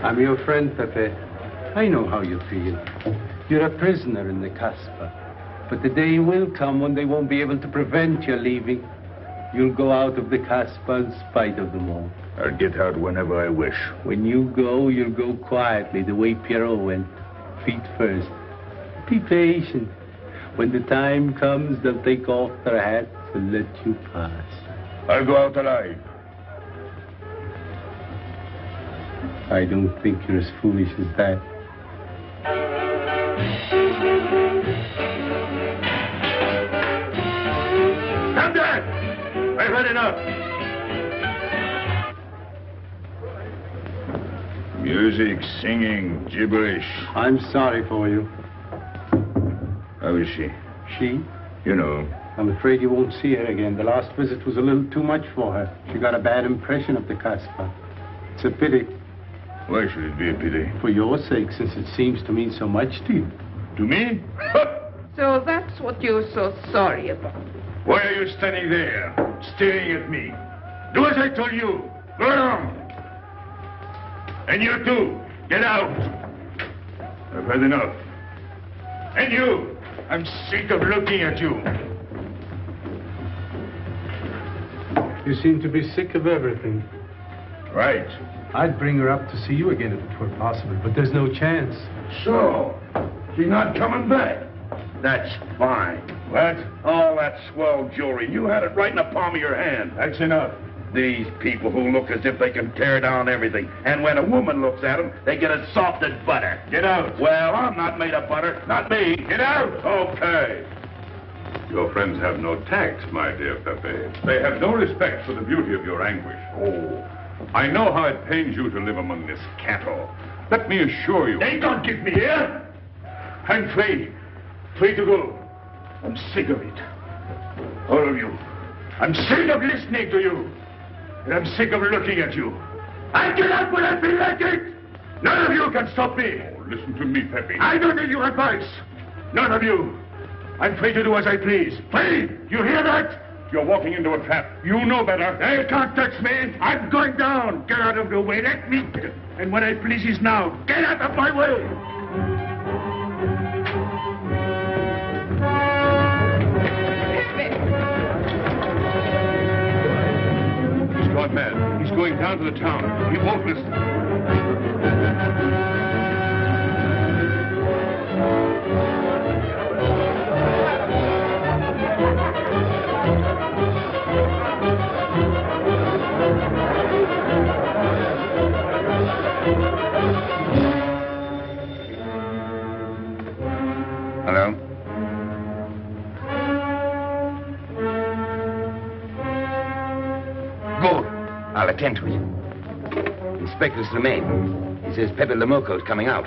I'm your friend, Pepe. I know how you feel. You're a prisoner in the Casbah. But the day will come when they won't be able to prevent your leaving. You'll go out of the Casbah in spite of them all. I'll get out whenever I wish. When you go, you'll go quietly, the way Pierrot went. Feet first. Be patient. When the time comes, they'll take off their hats and let you pass. I'll go out alive. I don't think you're as foolish as that. Stand there! I've had enough. Music, singing, gibberish. I'm sorry for you. How is she? She? You know. I'm afraid you won't see her again. The last visit was a little too much for her. She got a bad impression of the Casbah. It's a pity. Why should it be a pity? For your sake, since it seems to mean so much to you. To me? So that's what you're so sorry about. Why are you standing there, staring at me? Do as I told you. Go along. And you too, get out. I've had enough. And you, I'm sick of looking at you. You seem to be sick of everything. Right. I'd bring her up to see you again if it were possible, but there's no chance. So, she's not coming back. That's fine. What? All that swell jewelry, you had it right in the palm of your hand. That's enough. These people who look as if they can tear down everything. And when a woman looks at them, they get as soft as butter. Get out. Well, I'm not made of butter. Not me. Get out. Okay. Your friends have no tact, my dear Pepe. They have no respect for the beauty of your anguish. Oh, I know how it pains you to live among this cattle. Let me assure you... They don't give me here. I'm free. Free to go. I'm sick of it. All of you. I'm sick of listening to you. And I'm sick of looking at you. I get out when I feel like it. None of you can stop me. Oh, listen to me, Pepe. I don't need your advice. None of you. I'm free to do as I please. Free! You hear that? You're walking into a trap. You know better. They can't touch me. I'm going down. Get out of the way. Let me... And when I please is now. Get out of my way. He's gone mad. He's going down to the town. He won't listen. Hello? Good. I'll attend to it. Inspector Slemaine. He says Pepe Lamarr is coming out.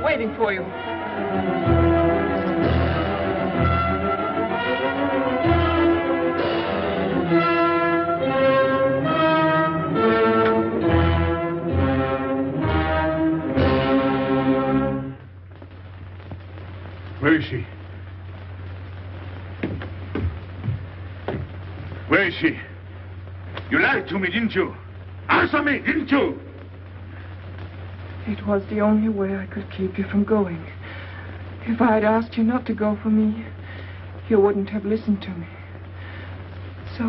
Waiting for you. Where is she? Where is she? You lied to me, didn't you? Answer me, didn't you? It was the only way I could keep you from going. If I had asked you not to go for me, you wouldn't have listened to me. So...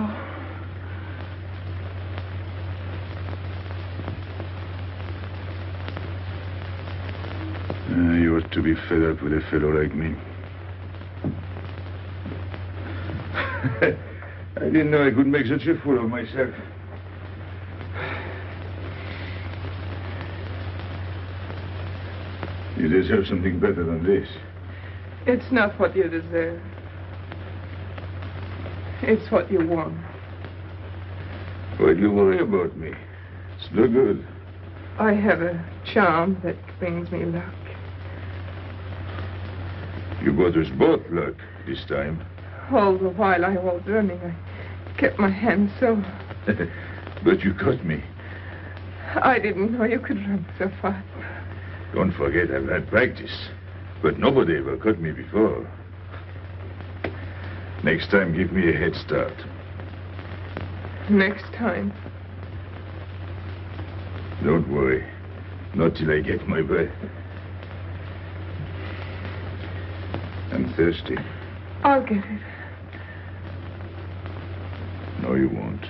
You ought to be fed up with a fellow like me. I didn't know I could make such a fool of myself. You deserve something better than this. It's not what you deserve. It's what you want. Why do you worry about me? It's no good. I have a charm that brings me luck. You brought us both luck this time. All the while I was running, I kept my hand so... But you caught me. I didn't know you could run so fast. Don't forget, I've had practice. But nobody ever caught me before. Next time, give me a head start. Next time? Don't worry. Not till I get my breath. I'm thirsty. I'll get it. No, you won't.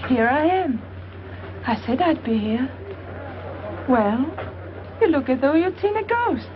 Here I am. I said I'd be here. Well, you look as though you'd seen a ghost.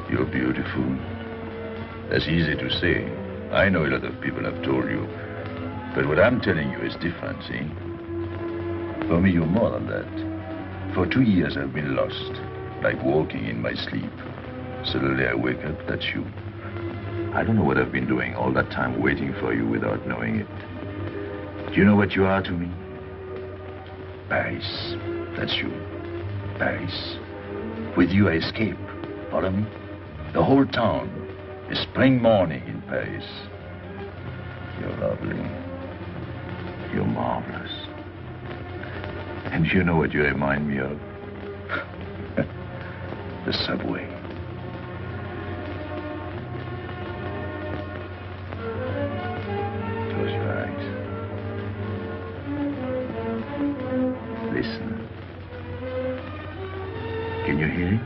You're beautiful. That's easy to say. I know a lot of people have told you. But what I'm telling you is different, see? For me, you're more than that. For 2 years, I've been lost, like walking in my sleep. Suddenly, I wake up, that's you. I don't know what I've been doing all that time waiting for you without knowing it. Do you know what you are to me? Paris. That's you. Paris. With you, I escape. Follow me? The whole town. A spring morning in Paris. You're lovely. You're marvelous. And you know what you remind me of? The subway. Close your eyes. Listen. Can you hear it?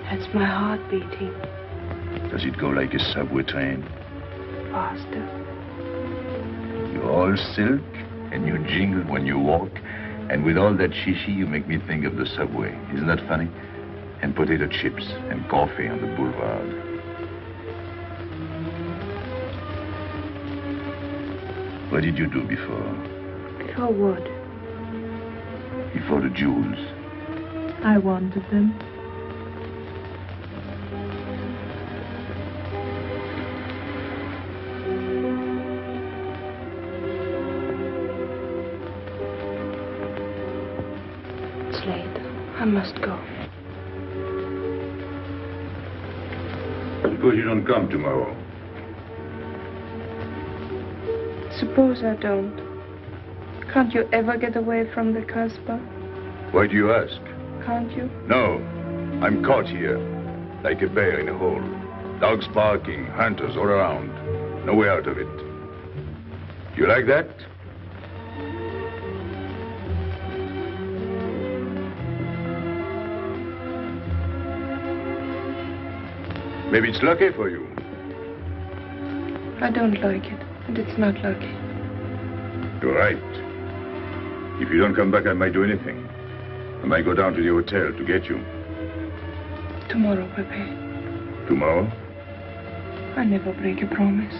That's my heart beating. Does it go like a subway train? Faster. You're all silk, and you jingle when you walk, and with all that shishi, you make me think of the subway. Isn't that funny? And potato chips and coffee on the boulevard. What did you do before? Before what? Before the jewels. I wanted them. It's late. I must go. Suppose you don't come tomorrow. Suppose I don't. Can't you ever get away from the Casbah? Why do you ask? Can't you? No. I'm caught here, like a bear in a hole. Dogs barking, hunters all around. No way out of it. You like that? Maybe it's lucky for you. I don't like it, and it's not lucky. You're right. If you don't come back, I might do anything. I might go down to the hotel to get you. Tomorrow, Pepe. Tomorrow? I never break a promise.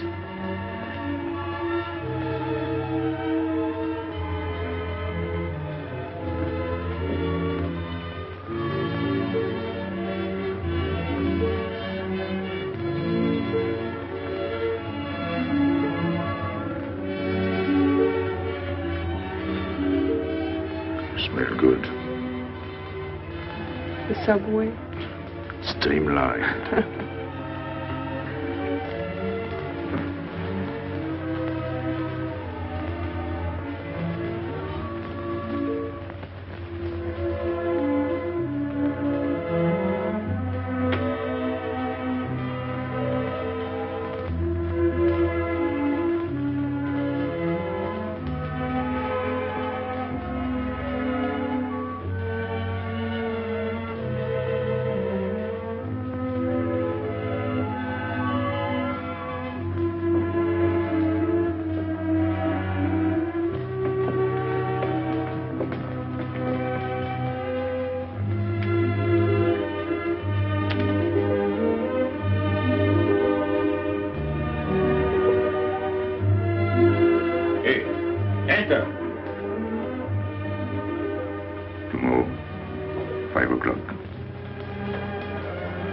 Smell good. The subway? Streamlined.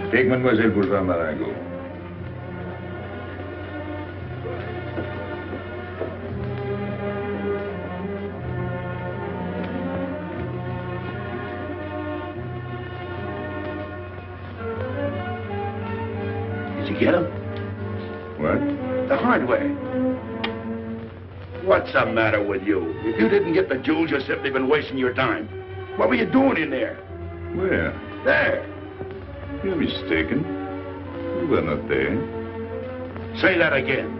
Take Mademoiselle Boulevard Marengo. Did you get him? What? The hardware. What's the matter with you? If you didn't get the jewels, you've simply been wasting your time. What were you doing in there? Where? There. You're mistaken. You were not there. Say that again.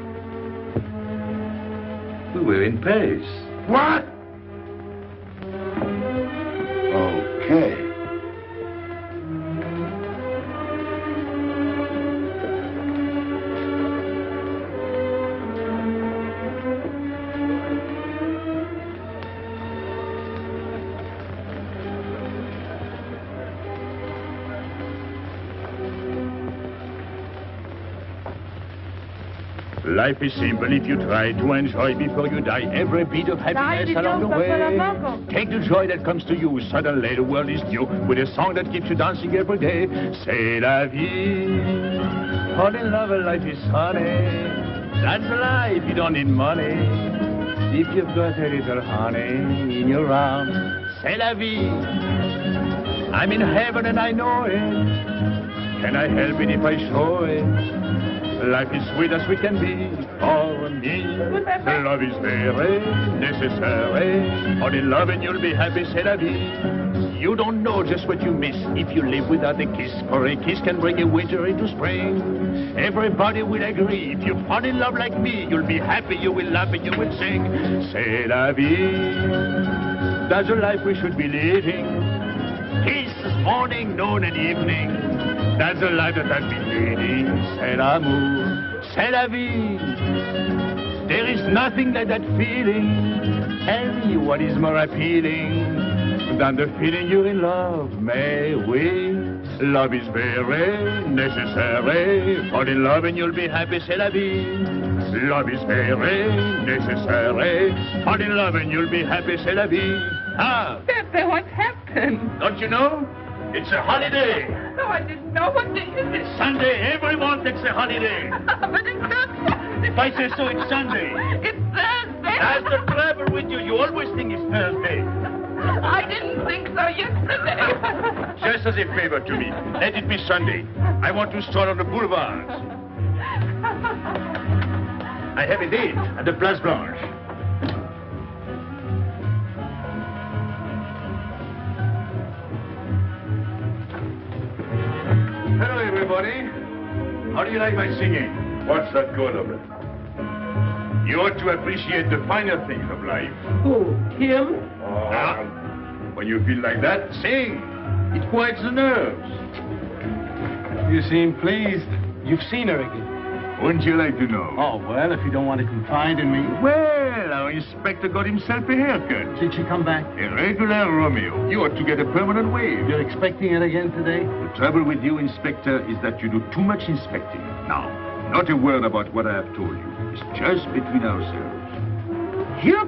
We were in Paris. What? Okay. Life is simple if you try to enjoy before you die every bit of happiness along the way. Take the joy that comes to you. Suddenly the world is new with a song that keeps you dancing every day. C'est la vie. Fall in love and life is sunny. That's life, you don't need money. If you've got a little honey in your arms, c'est la vie. I'm in heaven and I know it. Can I help it if I show it? Life is sweet as we can be for me. Love is very necessary. Fall in love and you'll be happy, c'est la vie. You don't know just what you miss if you live without a kiss. For a kiss can bring a winter into spring. Everybody will agree. If you fall in love like me, you'll be happy, you will laugh and you will sing. C'est la vie. That's the life we should be living. Kiss morning, noon and evening. That's the life that I've been leading. C'est l'amour, c'est la vie. There is nothing like that feeling. Tell me what is more appealing than the feeling you're in love, may we? Love is very necessary. Fall in love and you'll be happy, c'est la vie. Love is very necessary. Fall in love and you'll be happy, c'est la vie. Ah! Pepe, what happened? Don't you know? It's a holiday. No, I didn't know. What day is it? It's Sunday. Everyone takes a holiday. But it's not Sunday. If I say so, it's Sunday. It's Thursday. That's the trouble with you. You always think it's Thursday. I didn't think so yesterday. Just as a favor to me, let it be Sunday. I want to stroll on the boulevards. I have a date at the Place Blanche. Hello, everybody. How do you like my singing? What's that good of it? You ought to appreciate the finer things of life. Who? Him? When you feel like that, sing. It quiets the nerves. You seem pleased. You've seen her again. Wouldn't you like to know? Oh, well, if you don't want to confide in me. Well, our inspector got himself a haircut. Did she come back? A regular Romeo. You ought to get a permanent wave. You're expecting it again today? The trouble with you, Inspector, is that you do too much inspecting. Now, not a word about what I have told you. It's just between ourselves. Yep.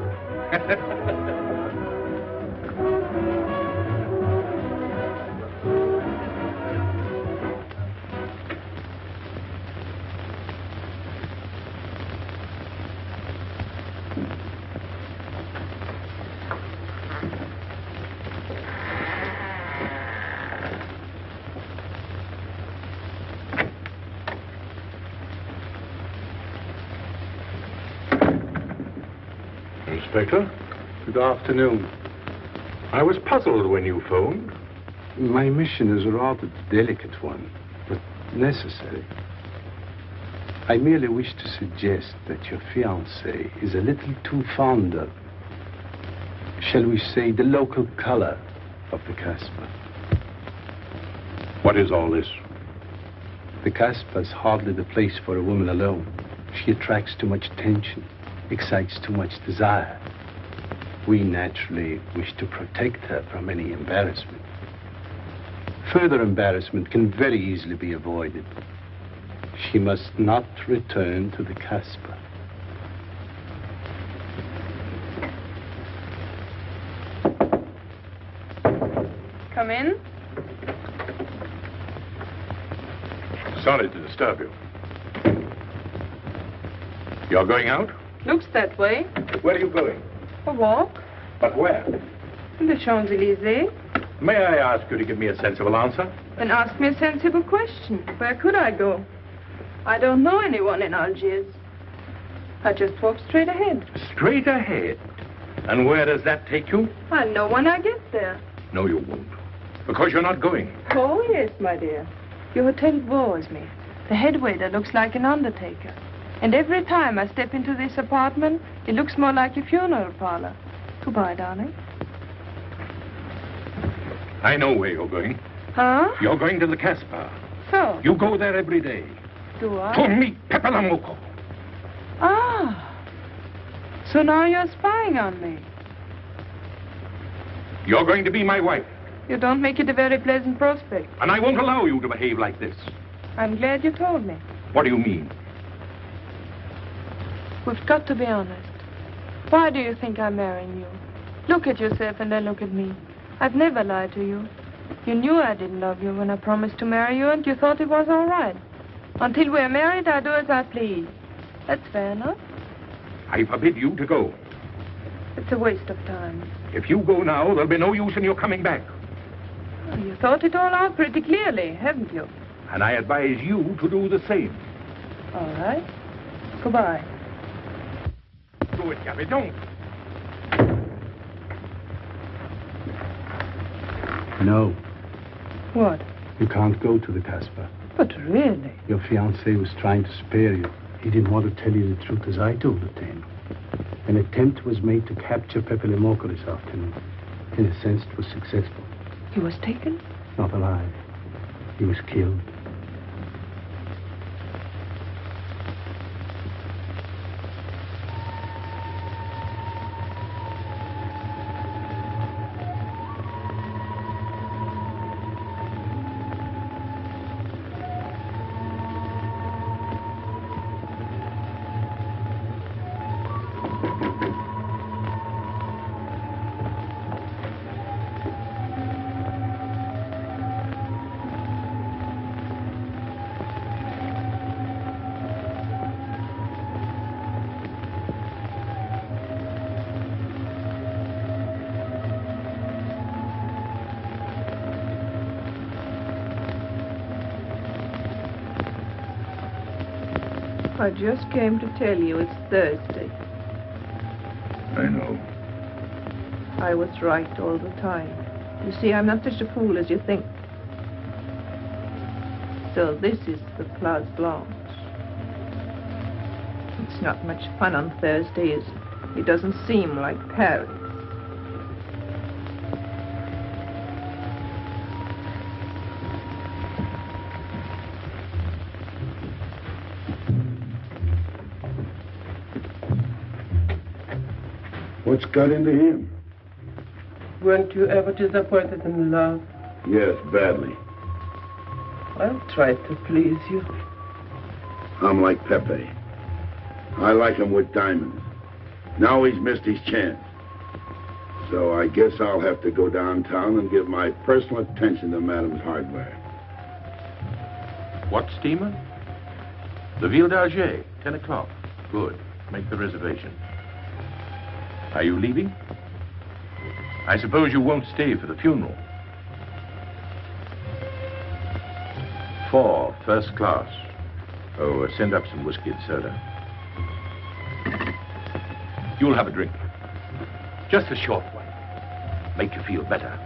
Inspector. Good afternoon. I was puzzled when you phoned. My mission is a rather delicate one, but necessary. I merely wish to suggest that your fiancé is a little too fond of, shall we say, the local color of the Casbah. What is all this? The Casbah is hardly the place for a woman alone. She attracts too much attention, excites too much desire. We naturally wish to protect her from any embarrassment. Further embarrassment can very easily be avoided. She must not return to the Casbah. Come in. Sorry to disturb you. You're going out? Looks that way. Where are you going? A walk. But where? In the Champs-Élysées. May I ask you to give me a sensible answer? Then ask me a sensible question. Where could I go? I don't know anyone in Algiers. I just walk straight ahead. Straight ahead? And where does that take you? I'll know when I get there. No, you won't. Because you're not going. Oh, yes, my dear. Your hotel bores me. The head waiter looks like an undertaker. And every time I step into this apartment, it looks more like a funeral parlor. Goodbye, darling. I know where you're going. Huh? You're going to the Casbah. So? You go there every day. Do I? To meet Pepe Lamarr. Ah. So now you're spying on me. You're going to be my wife. You don't make it a very pleasant prospect. And I won't allow you to behave like this. I'm glad you told me. What do you mean? We've got to be honest. Why do you think I'm marrying you? Look at yourself and then look at me. I've never lied to you. You knew I didn't love you when I promised to marry you, and you thought it was all right. Until we're married, I do as I please. That's fair enough. I forbid you to go. It's a waste of time. If you go now, there'll be no use in your coming back. Oh, you thought it all out pretty clearly, haven't you? And I advise you to do the same. All right. Goodbye. Do it, Gabby, don't. No. What? You can't go to the Casbah. But really? Your fiancé was trying to spare you. He didn't want to tell you the truth as I told it to him. An attempt was made to capture Pepe Lamarr this afternoon. In a sense, it was successful. He was taken? Not alive. He was killed. I just came to tell you it's Thursday. I know. I was right all the time. You see, I'm not such a fool as you think. So this is the Place Blanche. It's not much fun on Thursday, is it? It doesn't seem like Paris. What's got into him? Weren't you ever disappointed in love? Yes, badly. I'll try to please you. I'm like Pepe. I like him with diamonds. Now he's missed his chance. So I guess I'll have to go downtown and give my personal attention to Madame's hardware. What steamer? The Ville d'Alger, 10 o'clock. Good. Make the reservation. Are you leaving? I suppose you won't stay for the funeral. 4, first class. Oh, send up some whiskey and soda. You'll have a drink. Just a short one. Make you feel better.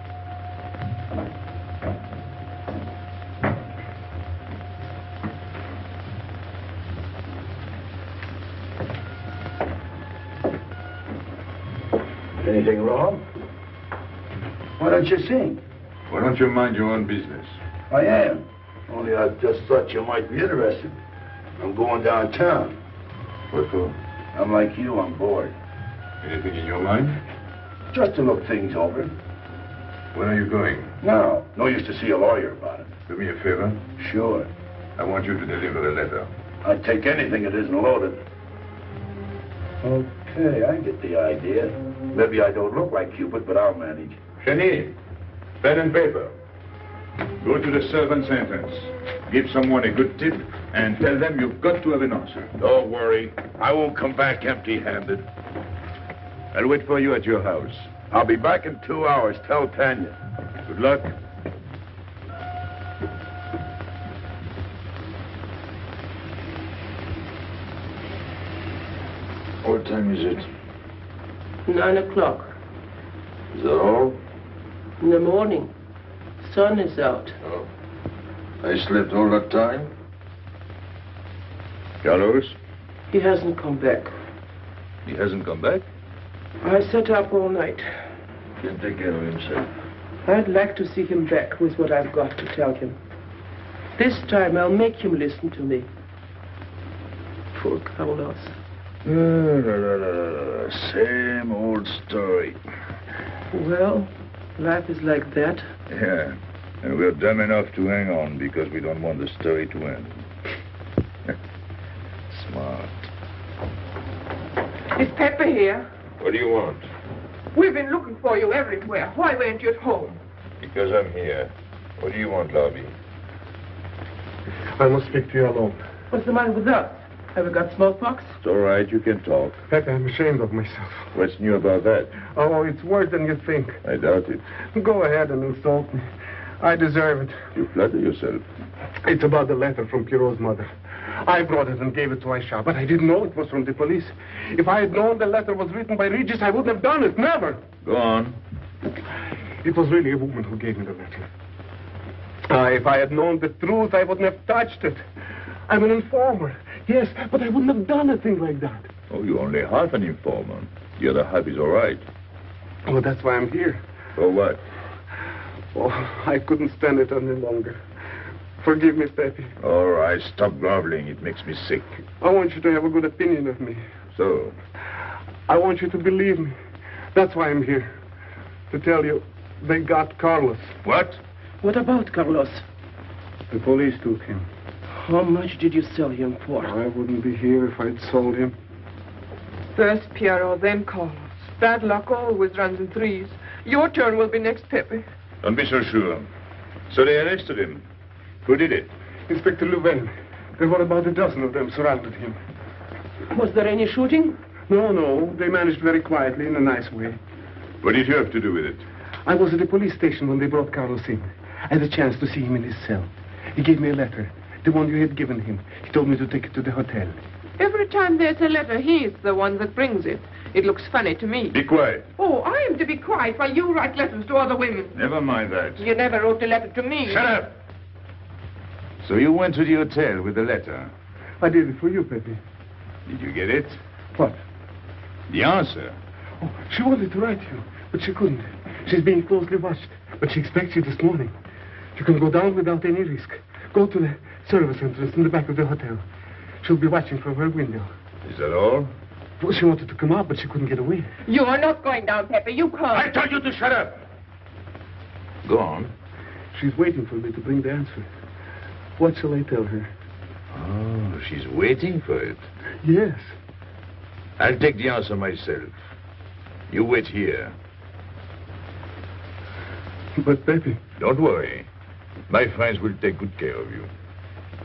Anything wrong? Why don't you sing? Why don't you mind your own business? I am. Only I just thought you might be interested. I'm going downtown. What for? I'm like you, I'm bored. Anything in your mind? Just to look things over. When are you going? No. No use to see a lawyer about it. Do me a favor. Sure. I want you to deliver a letter. I'd take anything that isn't loaded. Okay, I get the idea. Maybe I don't look like Cupid, but I'll manage. Cherie, pen and paper. Go to the servant's entrance. Give someone a good tip and tell them you've got to have an answer. Don't worry. I won't come back empty-handed. I'll wait for you at your house. I'll be back in 2 hours. Tell Tanya. Good luck. What time is it? 9 o'clock. Is that all? In the morning. Sun is out. Oh. I slept all that time? Carlos? He hasn't come back. He hasn't come back? I sat up all night. Can't take care of himself. I'd like to see him back with what I've got to tell him. This time I'll make him listen to me. Poor Carlos. Same old story. Well, life is like that. Yeah. And we're dumb enough to hang on because we don't want the story to end. Smart. Is Pepper here? What do you want? We've been looking for you everywhere. Why weren't you at home? Because I'm here. What do you want, Lobby? I must speak to you alone. What's the matter with us? Have we got smallpox? It's all right. You can talk. Pepe, I'm ashamed of myself. What's new about that? Oh, it's worse than you think. I doubt it. Go ahead and insult me. I deserve it. You flatter yourself. It's about the letter from Pierrot's mother. I brought it and gave it to Aisha, but I didn't know it was from the police. If I had known the letter was written by Regis, I wouldn't have done it. Never. Go on. It was really a woman who gave me the letter. If I had known the truth, I wouldn't have touched it. I'm an informer. Yes, but I wouldn't have done a thing like that. Oh, you're only half an informer. The other half is all right. Well, that's why I'm here. For what? Oh, I couldn't stand it any longer. Forgive me, Pepe. All right, stop groveling. It makes me sick. I want you to have a good opinion of me. So? I want you to believe me. That's why I'm here. To tell you, they got Carlos. What? What about Carlos? The police took him. How much did you sell him for? I wouldn't be here if I'd sold him. First Pierrot, then Carlos. Bad luck always runs in threes. Your turn will be next, Pepe. Don't be so sure. So they arrested him. Who did it? Inspector Louvain. There were about a dozen of them surrounded him. Was there any shooting? No. They managed very quietly, in a nice way. What did you have to do with it? I was at the police station when they brought Carlos in. I had a chance to see him in his cell. He gave me a letter, the one you had given him. He told me to take it to the hotel. Every time there's a letter, he's the one that brings it. It looks funny to me. Be quiet. Oh, I am to be quiet while you write letters to other women. Never mind that. You never wrote a letter to me. Shut up! So you went to the hotel with the letter? I did it for you, Pepe. Did you get it? What? The answer. Oh, she wanted to write you, but she couldn't. She's being closely watched, but she expects you this morning. You can go down without any risk. Go to the service entrance in the back of the hotel. She'll be watching from her window. Is that all? Well, she wanted to come out, but she couldn't get away. You are not going down, Pepe. You can't. I told you to shut up. Go on. She's waiting for me to bring the answer. What shall I tell her? Oh, she's waiting for it. Yes. I'll take the answer myself. You wait here. But, Pepe... Don't worry. My friends will take good care of you.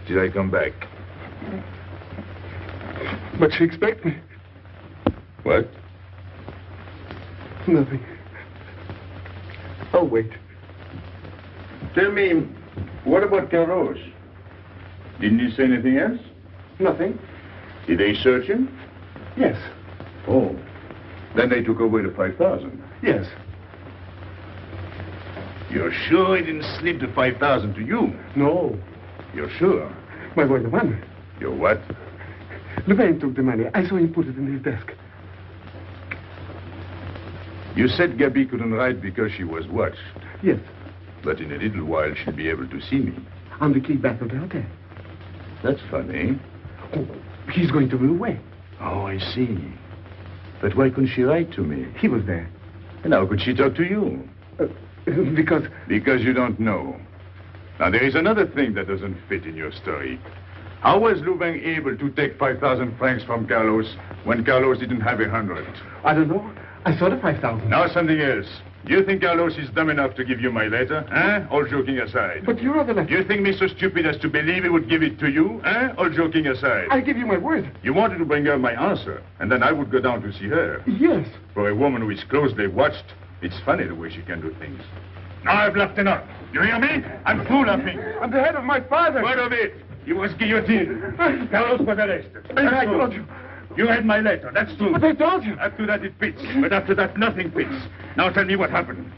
Till I come back. But she expects me. What? Nothing. I'll wait. Tell me, what about Carlos? Didn't he say anything else? Nothing. Did they search him? Yes. Oh. Then they took away the 5,000. Yes. You're sure he didn't slip the 5,000 to you? No. You're sure? My boy, the money. Your what? Louvain took the money. I saw him put it in his desk. You said Gabby couldn't write because she was watched. Yes. But in a little while, she'll be able to see me. On the key back of the hotel. That's funny. Oh, he's going to run away. Oh, I see. But why couldn't she write to me? He was there. And how could she talk to you? Because... Because you don't know. Now, there is another thing that doesn't fit in your story. How was Louvain able to take 5,000 francs from Carlos when Carlos didn't have 100? I don't know. I saw the 5,000. Now something else. Do you think Carlos is dumb enough to give you my letter? All joking aside. But you are the letter. You think me so stupid as to believe he would give it to you? All joking aside. I give you my word. You wanted to bring her my answer, and then I would go down to see her. Yes. For a woman who is closely watched, it's funny the way she can do things. Now I've left enough. You hear me? I'm through laughing. I'm the head of my father. What of it? He was guillotined. Carlos was arrested. I told you. You read my letter, that's true. But I told you. After that it fits, but after that nothing fits. Now tell me what happened.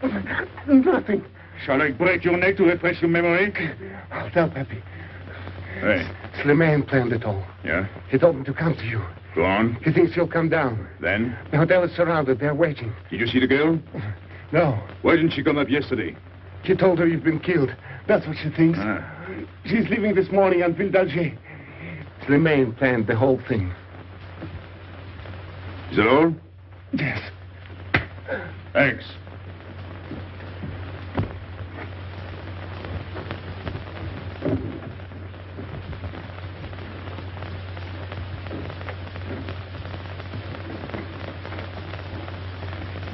Nothing. Shall I break your neck to refresh your memory? I'll tell Pepe. Hey. Slimane planned it all. Yeah? He told me to come to you. Go on. He thinks you'll come down. Then? The hotel is surrounded. They're waiting. Did you see the girl? No. Why didn't she come up yesterday? He told her you've been killed. That's what she thinks. She's leaving this morning on Ville d'Alger. Slimane planned the whole thing. Is that all? Yes. Thanks.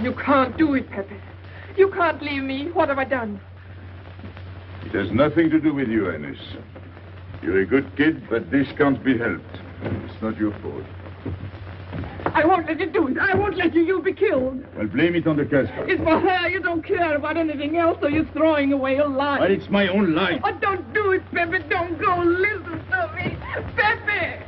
You can't do it, Pepe. You can't leave me. What have I done? It has nothing to do with you, Ines. You're a good kid, but this can't be helped. It's not your fault. I won't let you do it. I won't let you. You'll be killed. Well, blame it on the Casbah. It's for her. You don't care about anything else, so you're throwing away your life. Well, it's my own life. Oh, don't do it, Pepe. Don't go. Listen to me. Pepe!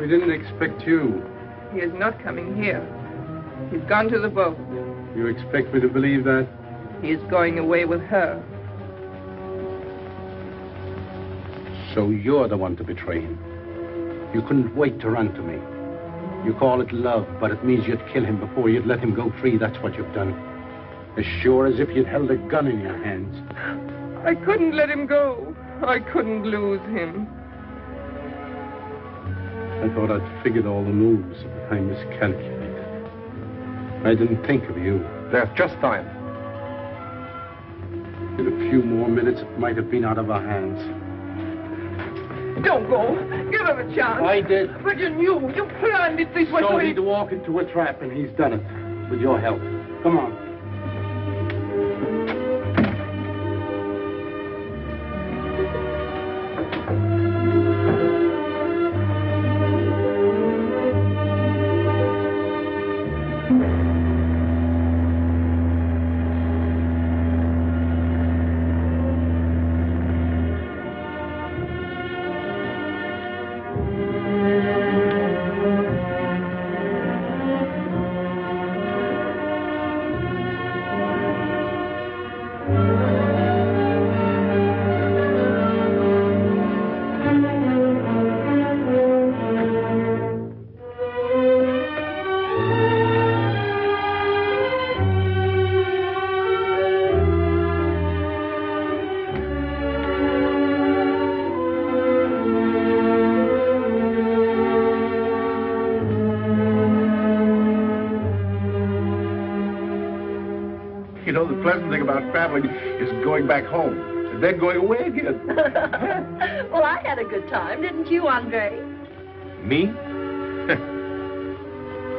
We didn't expect you. He is not coming here. He's gone to the boat. You expect me to believe that? He is going away with her. So you're the one to betray him. You couldn't wait to run to me. You call it love, but it means you'd kill him before you'd let him go free. That's what you've done. As sure as if you'd held a gun in your hands. I couldn't let him go. I couldn't lose him. I thought I'd figured all the moves, but I miscalculated. I didn't think of you. There's just time. In a few more minutes, it might have been out of our hands. Don't go. Give him a chance. I did. But you knew. You planned it this way. So he'd walk into a trap, and he's done it. With your help. Come on. You know, the pleasant thing about traveling is going back home and then going away again. Well, I had a good time, didn't you, Andre? Me?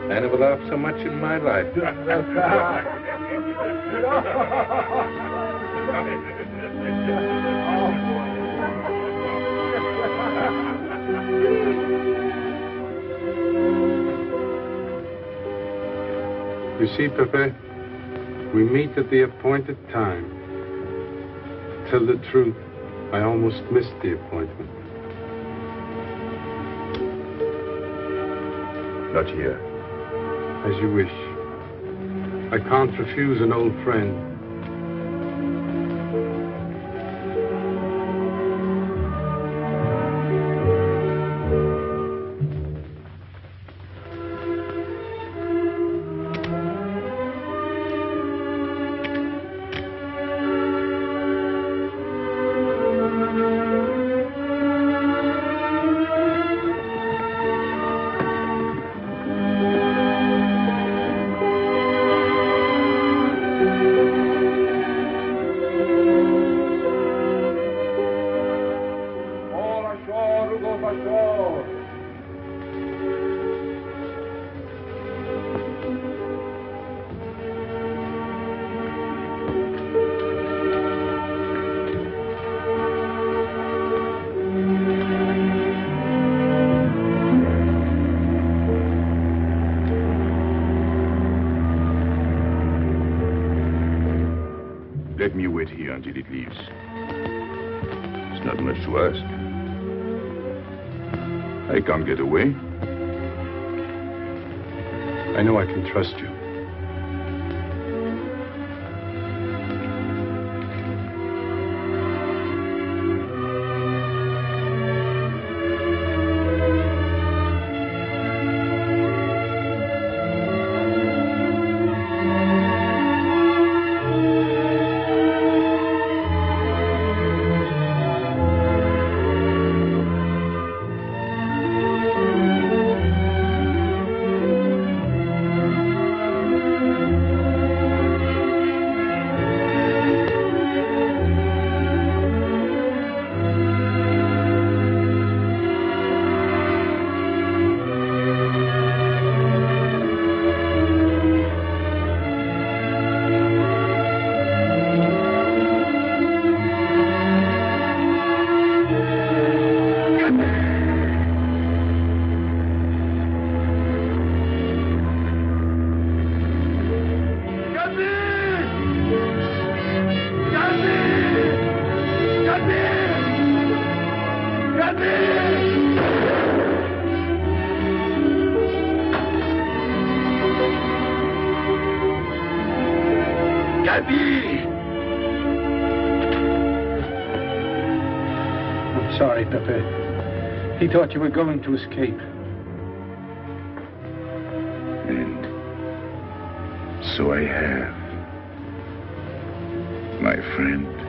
I never laughed so much in my life. You see, Pepe, we meet at the appointed time. Tell the truth, I almost missed the appointment. Not here. As you wish. I can't refuse an old friend. Let me wait here until it leaves. It's not much to ask. I can't get away. I know I can trust you. lie, Pepe. He thought you were going to escape. And so I have, my friend.